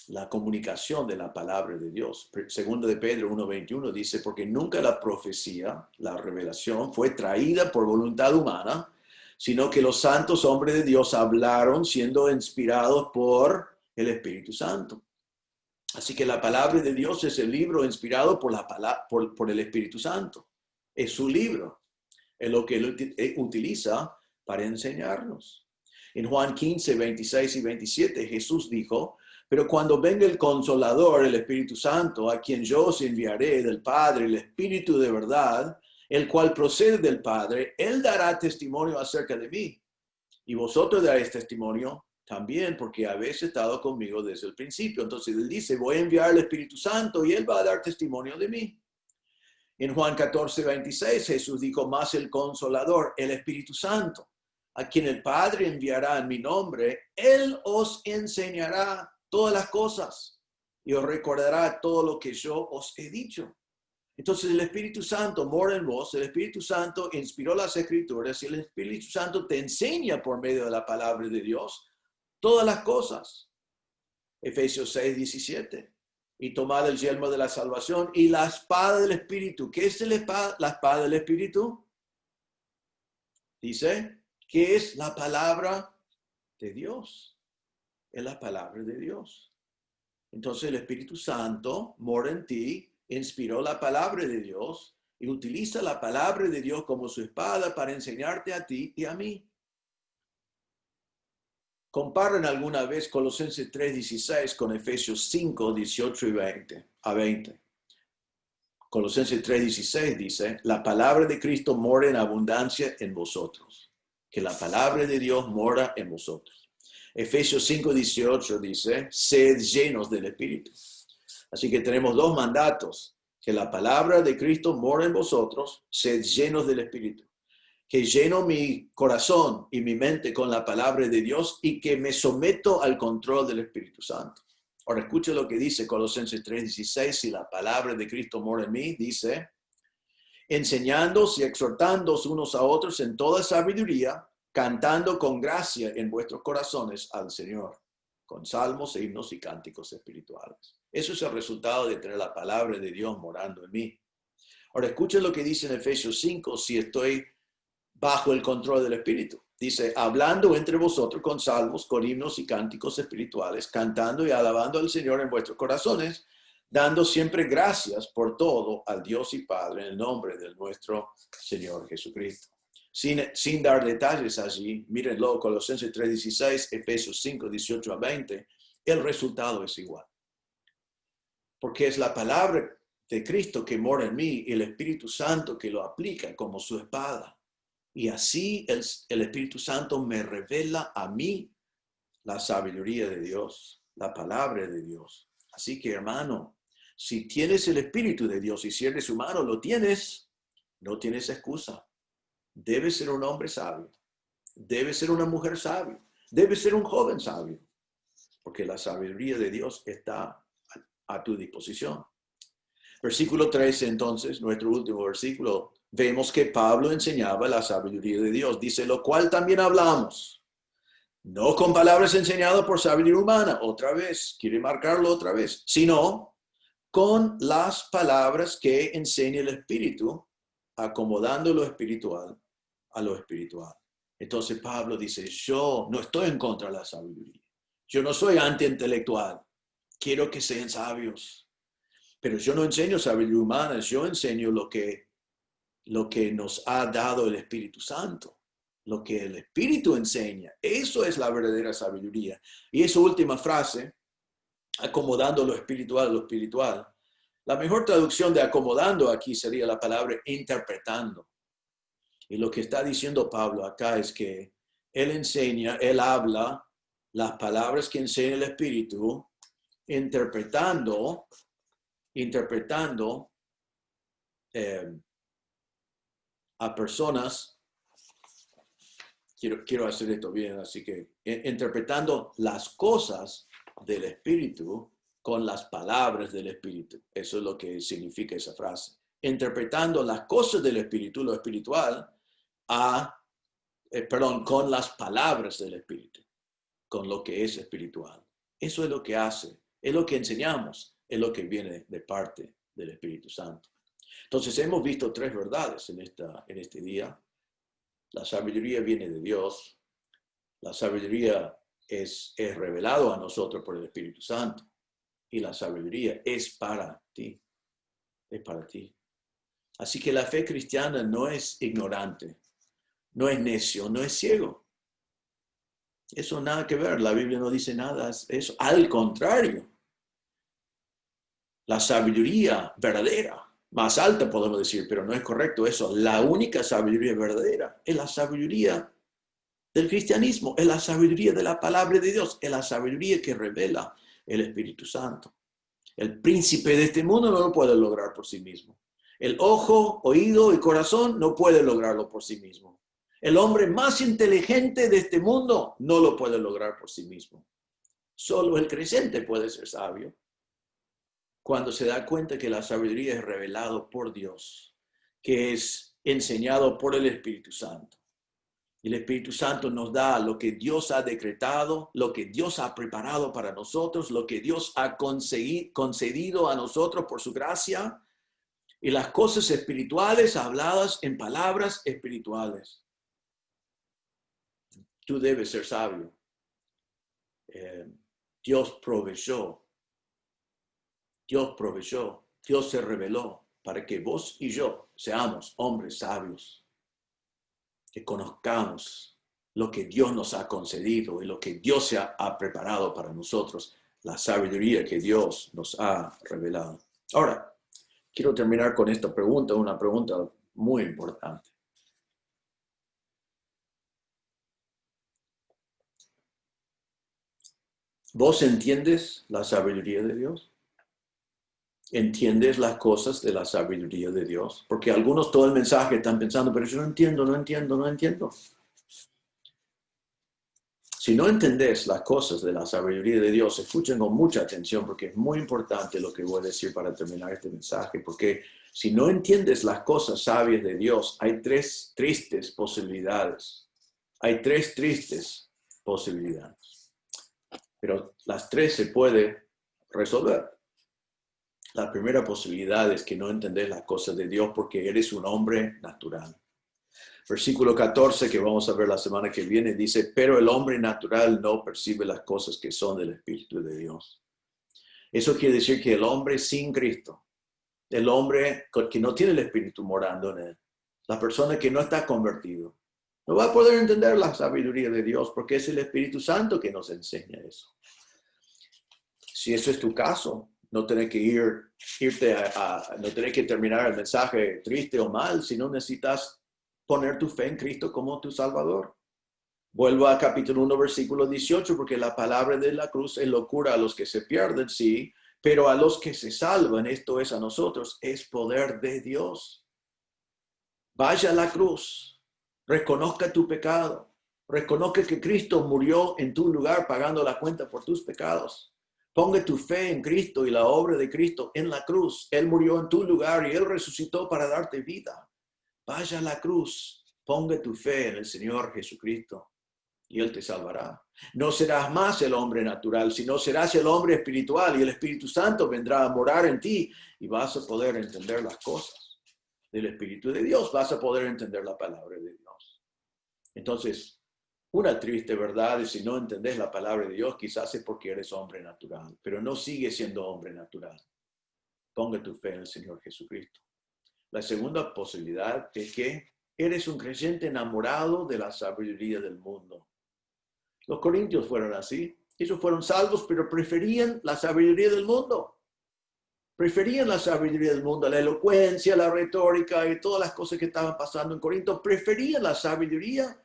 la comunicación de la palabra de Dios. Segundo de Pedro 1:21 dice, porque nunca la profecía, la revelación, fue traída por voluntad humana, sino que los santos hombres de Dios hablaron siendo inspirados por el Espíritu Santo. Así que la palabra de Dios es el libro inspirado por el Espíritu Santo. Es su libro. Es lo que él utiliza para enseñarnos. En Juan 15, 26 y 27, Jesús dijo, pero cuando venga el Consolador, el Espíritu Santo, a quien yo os enviaré del Padre, el Espíritu de verdad, el cual procede del Padre, Él dará testimonio acerca de mí. Y vosotros daréis testimonio también, porque habéis estado conmigo desde el principio. Entonces Él dice, voy a enviar al Espíritu Santo y Él va a dar testimonio de mí. En Juan 14, 26, Jesús dijo, más el Consolador, el Espíritu Santo, a quien el Padre enviará en mi nombre, Él os enseñará todas las cosas y os recordará todo lo que yo os he dicho. Entonces el Espíritu Santo mora en vos, el Espíritu Santo inspiró las Escrituras y el Espíritu Santo te enseña por medio de la palabra de Dios todas las cosas. Efesios 6, 17. Y tomad el yelmo de la salvación y la espada del Espíritu. ¿Qué es la espada del Espíritu? Dice que es la palabra de Dios. Es la palabra de Dios. Entonces el Espíritu Santo mora en ti, inspiró la palabra de Dios y utiliza la palabra de Dios como su espada para enseñarte a ti y a mí. Comparen alguna vez Colosenses 3:16 con Efesios 5:18 y 20. Colosenses 3:16 dice, la palabra de Cristo mora en abundancia en vosotros. Que la palabra de Dios mora en vosotros. Efesios 5:18 dice, sed llenos del Espíritu. Así que tenemos dos mandatos. Que la palabra de Cristo mora en vosotros, sed llenos del Espíritu. Que lleno mi corazón y mi mente con la palabra de Dios y que me someto al control del Espíritu Santo. Ahora escuche lo que dice Colosenses 3:16, si la palabra de Cristo mora en mí, dice, enseñándoos y exhortándoos unos a otros en toda sabiduría cantando con gracia en vuestros corazones al Señor, con salmos, himnos y cánticos espirituales. Eso es el resultado de tener la palabra de Dios morando en mí. Ahora, escuchen lo que dice en Efesios 5, si estoy bajo el control del Espíritu. Dice, hablando entre vosotros con salmos, con himnos y cánticos espirituales, cantando y alabando al Señor en vuestros corazones, dando siempre gracias por todo al Dios y Padre en el nombre de nuestro Señor Jesucristo. Sin dar detalles allí, mírenlo, Colosenses 3:16, Efesios 5:18 a 20, el resultado es igual. Porque es la palabra de Cristo que mora en mí y el Espíritu Santo que lo aplica como su espada. Y así el Espíritu Santo me revela a mí la sabiduría de Dios, la palabra de Dios. Así que, hermano, si tienes el Espíritu de Dios y si eres humano, lo tienes, no tienes excusa. Debes ser un hombre sabio, debes ser una mujer sabia, debes ser un joven sabio, porque la sabiduría de Dios está a tu disposición. Versículo 13, entonces, nuestro último versículo, vemos que Pablo enseñaba la sabiduría de Dios. Dice, lo cual también hablamos, no con palabras enseñadas por sabiduría humana, otra vez, quiere marcarlo otra vez, sino con las palabras que enseña el Espíritu, acomodando lo espiritual a lo espiritual. Entonces Pablo dice, yo no estoy en contra de la sabiduría. Yo no soy antiintelectual. Quiero que sean sabios. Pero yo no enseño sabiduría humana, yo enseño lo que nos ha dado el Espíritu Santo. Lo que el Espíritu enseña. Eso es la verdadera sabiduría. Y esa última frase, acomodando lo espiritual a lo espiritual. La mejor traducción de acomodando aquí sería la palabra interpretando. Y lo que está diciendo Pablo acá es que él enseña, él habla las palabras que enseña el Espíritu, interpretando a personas. Quiero hacer esto bien, así que interpretando las cosas del Espíritu con las palabras del Espíritu. Eso es lo que significa esa frase. Interpretando las cosas del Espíritu, lo espiritual, con las palabras del Espíritu, con lo que es espiritual. Eso es lo que hace, es lo que enseñamos, es lo que viene de parte del Espíritu Santo. Entonces hemos visto tres verdades en este día. La sabiduría viene de Dios, la sabiduría es revelado a nosotros por el Espíritu Santo y la sabiduría es para ti, es para ti. Así que la fe cristiana no es ignorante, no es necio, no es ciego. Eso nada que ver, la Biblia no dice nada de eso. Al contrario, la sabiduría verdadera, más alta podemos decir, pero no es correcto eso. La única sabiduría verdadera es la sabiduría del cristianismo, es la sabiduría de la palabra de Dios, es la sabiduría que revela el Espíritu Santo. El príncipe de este mundo no lo puede lograr por sí mismo. El ojo, oído y corazón no puede lograrlo por sí mismo. El hombre más inteligente de este mundo no lo puede lograr por sí mismo. Solo el creyente puede ser sabio cuando se da cuenta que la sabiduría es revelado por Dios, que es enseñado por el Espíritu Santo. El Espíritu Santo nos da lo que Dios ha decretado, lo que Dios ha preparado para nosotros, lo que Dios ha concedido a nosotros por su gracia y las cosas espirituales habladas en palabras espirituales. Tú debes ser sabio. Dios proveyó, Dios se reveló para que vos y yo seamos hombres sabios, que conozcamos lo que Dios nos ha concedido y lo que Dios ha preparado para nosotros, la sabiduría que Dios nos ha revelado. Ahora, quiero terminar con esta pregunta, una pregunta muy importante. ¿Vos entiendes la sabiduría de Dios? ¿Entiendes las cosas de la sabiduría de Dios? Porque algunos todo el mensaje están pensando, pero yo no entiendo. Si no entendés las cosas de la sabiduría de Dios, escuchen con mucha atención porque es muy importante lo que voy a decir para terminar este mensaje. Porque si no entiendes las cosas sabias de Dios, hay tres tristes posibilidades. Hay 3 tristes posibilidades, pero las 3 se puede resolver. La primera posibilidad es que no entendés las cosas de Dios porque eres un hombre natural. Versículo 14, que vamos a ver la semana que viene, dice, pero el hombre natural no percibe las cosas que son del Espíritu de Dios. Eso quiere decir que el hombre sin Cristo, el hombre que no tiene el Espíritu morando en él, la persona que no está convertido, no va a poder entender la sabiduría de Dios porque es el Espíritu Santo que nos enseña eso. Si eso es tu caso, no tenés que no tenés que terminar el mensaje triste o mal, sino necesitas poner tu fe en Cristo como tu Salvador. Vuelvo a capítulo 1, versículo 18, porque la palabra de la cruz es locura a los que se pierden, sí, pero a los que se salvan, esto es a nosotros, es poder de Dios. Vaya a la cruz, reconozca tu pecado, reconozca que Cristo murió en tu lugar pagando la cuenta por tus pecados. Ponga tu fe en Cristo y la obra de Cristo en la cruz. Él murió en tu lugar y Él resucitó para darte vida. Vaya a la cruz, ponga tu fe en el Señor Jesucristo y Él te salvará. No serás más el hombre natural, sino serás el hombre espiritual y el Espíritu Santo vendrá a morar en ti y vas a poder entender las cosas del Espíritu de Dios, vas a poder entender la palabra de Dios. Entonces, una triste verdad es si no entendés la palabra de Dios, quizás es porque eres hombre natural, pero no sigues siendo hombre natural. Ponga tu fe en el Señor Jesucristo. La segunda posibilidad es que eres un creyente enamorado de la sabiduría del mundo. Los corintios fueron así. Ellos fueron salvos, pero preferían la sabiduría del mundo. Preferían la sabiduría del mundo, la elocuencia, la retórica y todas las cosas que estaban pasando en Corinto. Preferían la sabiduría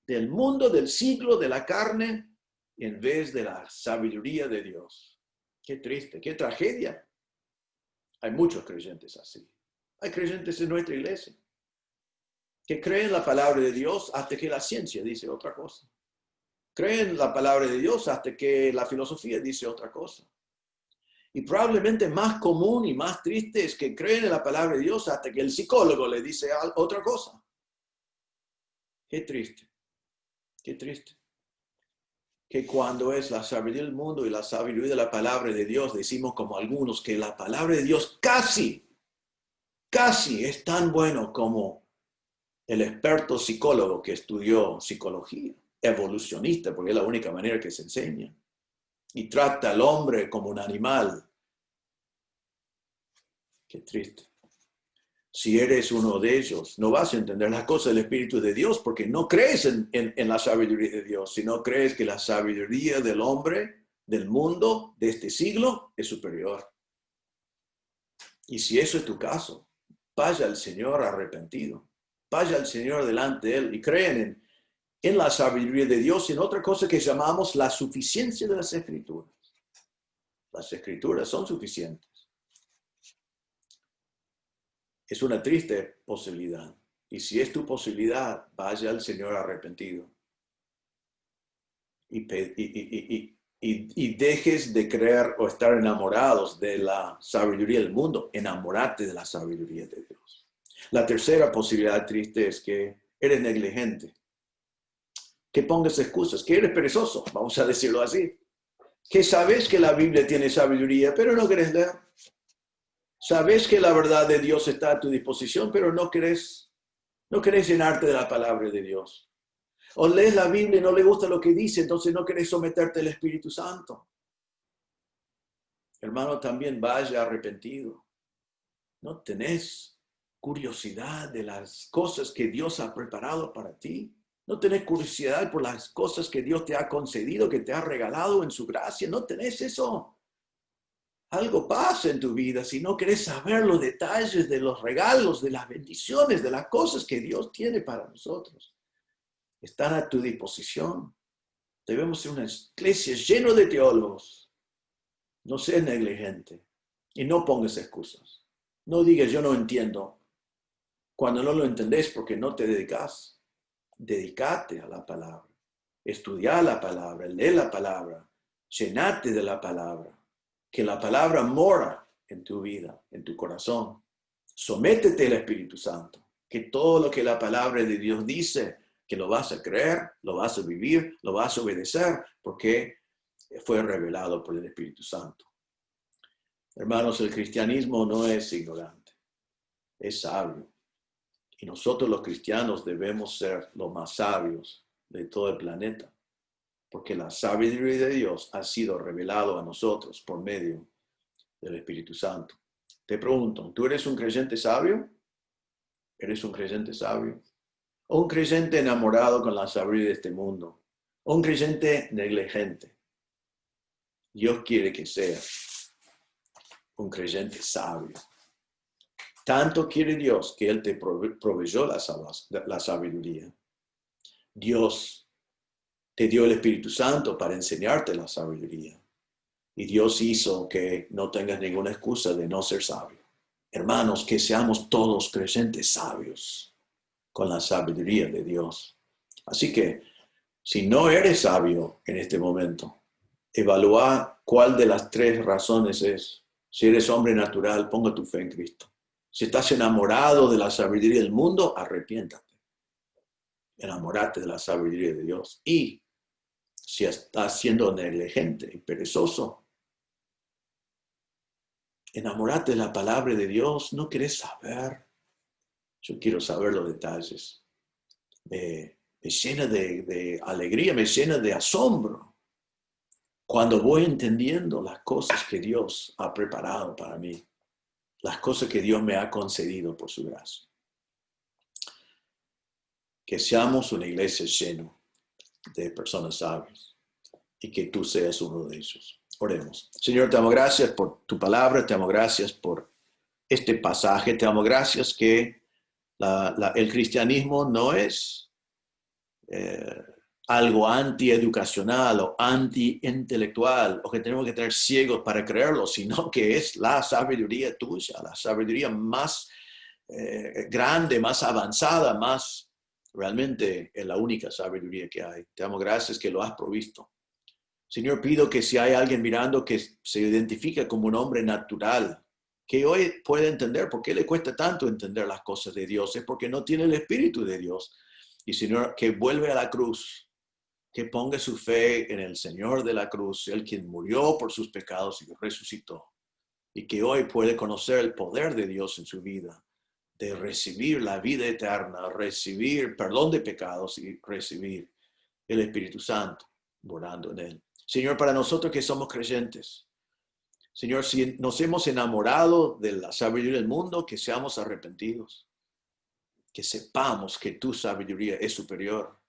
del mundo, del siglo, de la carne, en vez de la sabiduría de Dios. Qué triste, qué tragedia. Hay muchos creyentes así. Hay creyentes en nuestra iglesia que creen la palabra de Dios hasta que la ciencia dice otra cosa. Creen la palabra de Dios hasta que la filosofía dice otra cosa. Y probablemente más común y más triste es que creen en la palabra de Dios hasta que el psicólogo le dice otra cosa. Qué triste. Qué triste. Que cuando es la sabiduría del mundo y la sabiduría de la palabra de Dios, decimos como algunos que la palabra de Dios casi es tan bueno como el experto psicólogo que estudió psicología, evolucionista, porque es la única manera que se enseña, y trata al hombre como un animal. Qué triste. Si eres uno de ellos, no vas a entender las cosas del Espíritu de Dios porque no crees en la sabiduría de Dios, sino crees que la sabiduría del hombre, del mundo, de este siglo, es superior. Y si eso es tu caso, vaya al Señor arrepentido. Vaya al Señor delante de Él y creen en la sabiduría de Dios y en otra cosa que llamamos la suficiencia de las Escrituras. Las Escrituras son suficientes. Es una triste posibilidad. Y si es tu posibilidad, vaya al Señor arrepentido. Y dejes de creer o estar enamorados de la sabiduría del mundo. Enamórate de la sabiduría de Dios. La tercera posibilidad triste es que eres negligente. Que pongas excusas, que eres perezoso, vamos a decirlo así. Que sabes que la Biblia tiene sabiduría, pero no quieres leer. Sabes que la verdad de Dios está a tu disposición, pero no querés llenarte de la palabra de Dios. O lees la Biblia y no le gusta lo que dice, entonces no querés someterte al Espíritu Santo. Hermano, también vaya arrepentido. No tenés curiosidad de las cosas que Dios ha preparado para ti. No tenés curiosidad por las cosas que Dios te ha concedido, que te ha regalado en su gracia. No tenés eso. Algo pasa en tu vida si no querés saber los detalles de los regalos, de las bendiciones, de las cosas que Dios tiene para nosotros. Están a tu disposición. Debemos ser una iglesia llena de teólogos. No seas negligente y no pongas excusas. No digas yo no entiendo cuando no lo entendés porque no te dedicas. Dedicate a la palabra. Estudia la palabra, lee la palabra, llenate de la palabra. Que la palabra mora en tu vida, en tu corazón. Sométete al Espíritu Santo. Que todo lo que la palabra de Dios dice, que lo vas a creer, lo vas a vivir, lo vas a obedecer, porque fue revelado por el Espíritu Santo. Hermanos, el cristianismo no es ignorante, es sabio. Y nosotros los cristianos debemos ser los más sabios de todo el planeta, porque la sabiduría de Dios ha sido revelado a nosotros por medio del Espíritu Santo. Te pregunto, ¿tú eres un creyente sabio? ¿Eres un creyente sabio? ¿O un creyente enamorado con la sabiduría de este mundo? ¿O un creyente negligente? Dios quiere que seas un creyente sabio. Tanto quiere Dios que Él te proveyó la sabiduría. Dios te dio el Espíritu Santo para enseñarte la sabiduría. Y Dios hizo que no tengas ninguna excusa de no ser sabio. Hermanos, que seamos todos creyentes sabios con la sabiduría de Dios. Así que, si no eres sabio en este momento, evalúa cuál de las 3 razones es. Si eres hombre natural, ponga tu fe en Cristo. Si estás enamorado de la sabiduría del mundo, arrepiéntate. Enamórate de la sabiduría de Dios. Y si estás siendo negligente y perezoso, enamórate de la palabra de Dios. No querés saber. Yo quiero saber los detalles. Me llena de alegría, me llena de asombro cuando voy entendiendo las cosas que Dios ha preparado para mí, las cosas que Dios me ha concedido por su gracia. Que seamos una iglesia llena de personas sabias y que tú seas uno de ellos. Oremos. Señor, te damos gracias por tu palabra, te damos gracias por este pasaje, te damos gracias que el cristianismo no es algo antieducacional o antiintelectual, o que tenemos que tener ciegos para creerlo, sino que es la sabiduría tuya, la sabiduría más grande, más avanzada, más realmente es la única sabiduría que hay. Te damos gracias que lo has provisto. Señor, pido que si hay alguien mirando que se identifica como un hombre natural, que hoy puede entender por qué le cuesta tanto entender las cosas de Dios, es porque no tiene el Espíritu de Dios. Y Señor, que vuelve a la cruz, que ponga su fe en el Señor de la cruz, el quien murió por sus pecados y resucitó. Y que hoy puede conocer el poder de Dios en su vida, de recibir la vida eterna, recibir perdón de pecados y recibir el Espíritu Santo morando en él. Señor, para nosotros que somos creyentes, Señor, si nos hemos enamorado de la sabiduría del mundo, que seamos arrepentidos, que sepamos que tu sabiduría es superior,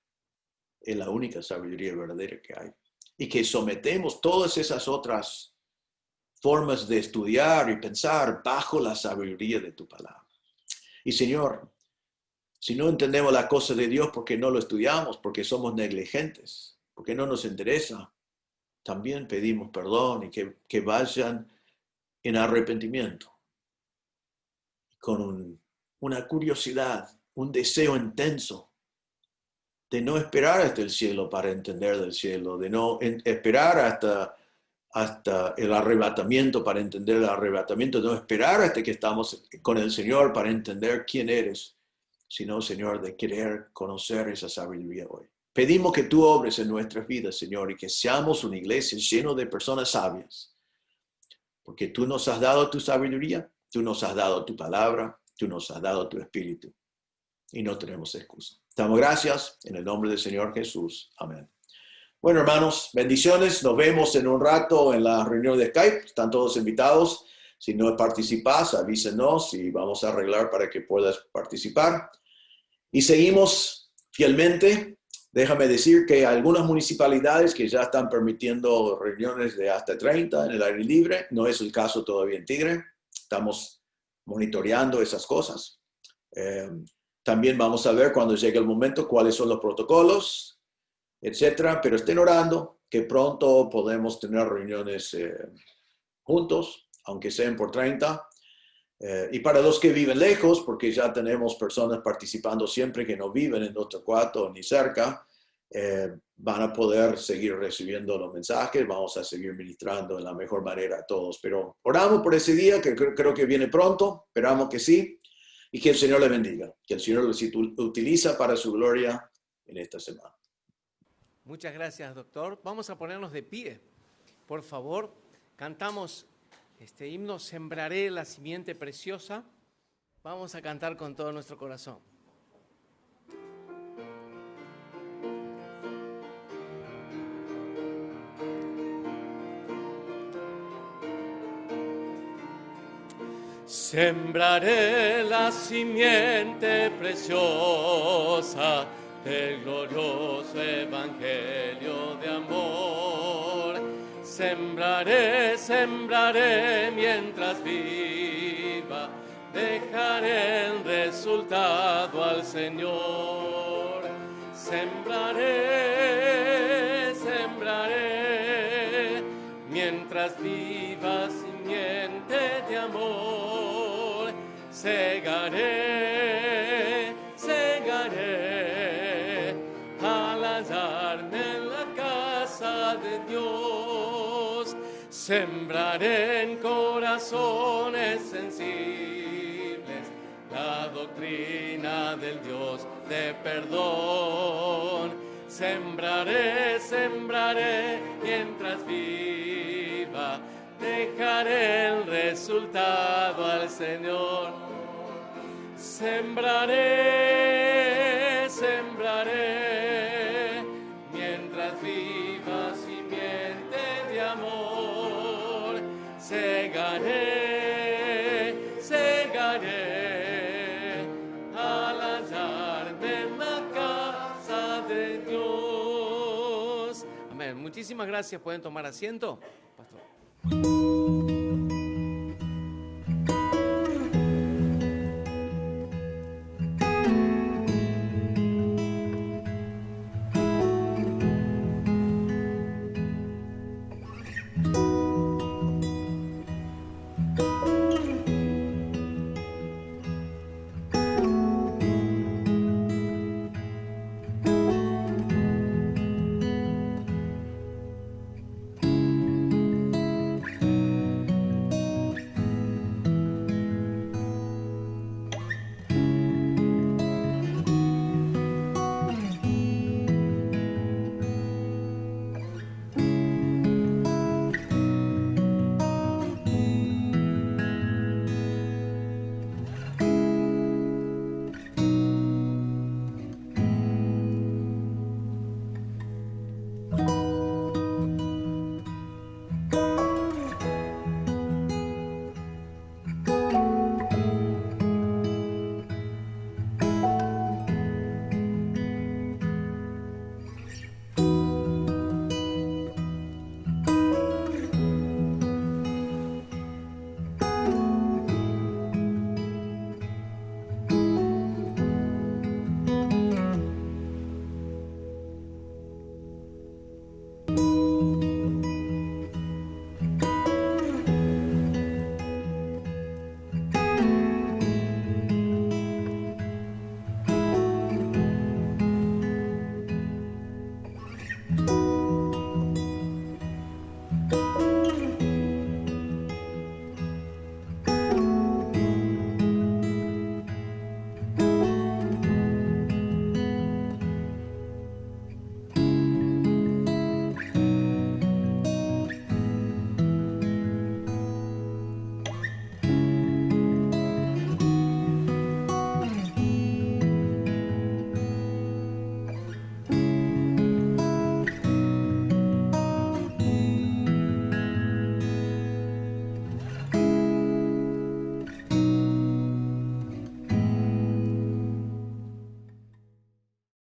es la única sabiduría verdadera que hay, y que sometemos todas esas otras formas de estudiar y pensar bajo la sabiduría de tu palabra. Y Señor, si no entendemos la cosa de Dios porque no lo estudiamos, porque somos negligentes, porque no nos interesa, también pedimos perdón y que vayan en arrepentimiento, con una curiosidad, un deseo intenso de no esperar hasta el cielo para entender del cielo, de no esperar hasta el arrebatamiento para entender el arrebatamiento, de no esperar hasta que estamos con el Señor para entender quién eres, sino, Señor, de querer conocer esa sabiduría hoy. Pedimos que tú obres en nuestras vidas, Señor, y que seamos una iglesia llena de personas sabias, porque tú nos has dado tu sabiduría, tú nos has dado tu palabra, tú nos has dado tu espíritu, y no tenemos excusa. Te damos gracias en el nombre del Señor Jesús. Amén. Bueno, hermanos, bendiciones. Nos vemos en un rato en la reunión de Skype. Están todos invitados. Si no participas, avísenos y vamos a arreglar para que puedas participar. Y seguimos fielmente. Déjame decir que algunas municipalidades que ya están permitiendo reuniones de hasta 30 en el aire libre. No es el caso todavía en Tigre. Estamos monitoreando esas cosas. También vamos a ver cuando llegue el momento cuáles son los protocolos, etcétera. Pero estén orando que pronto podemos tener reuniones juntos, aunque sean por 30. Y para los que viven lejos, porque ya tenemos personas participando siempre que no viven en Torcuato ni cerca, van a poder seguir recibiendo los mensajes. Vamos a seguir ministrando en la mejor manera a todos. Pero oramos por ese día, que creo que viene pronto. Esperamos que sí. Y que el Señor le bendiga. Que el Señor los utiliza para su gloria en esta semana. Muchas gracias, doctor. Vamos a ponernos de pie. Por favor, cantamos este himno, Sembraré la simiente preciosa. Vamos a cantar con todo nuestro corazón. Sembraré la simiente preciosa del glorioso evangelio de amor. Sembraré, sembraré mientras viva, dejaré el resultado al Señor. Sembraré, sembraré mientras viva simiente de amor. Segaré, segaré al hallarme en la casa de Dios. Sembraré en corazones sensibles la doctrina del Dios de perdón. Sembraré, sembraré mientras viva, dejaré el resultado al Señor. Sembraré, sembraré mientras viva simiente de amor. Segaré, segaré al hallarme en la casa de Dios. Amén. Muchísimas gracias. ¿Pueden tomar asiento, pastor?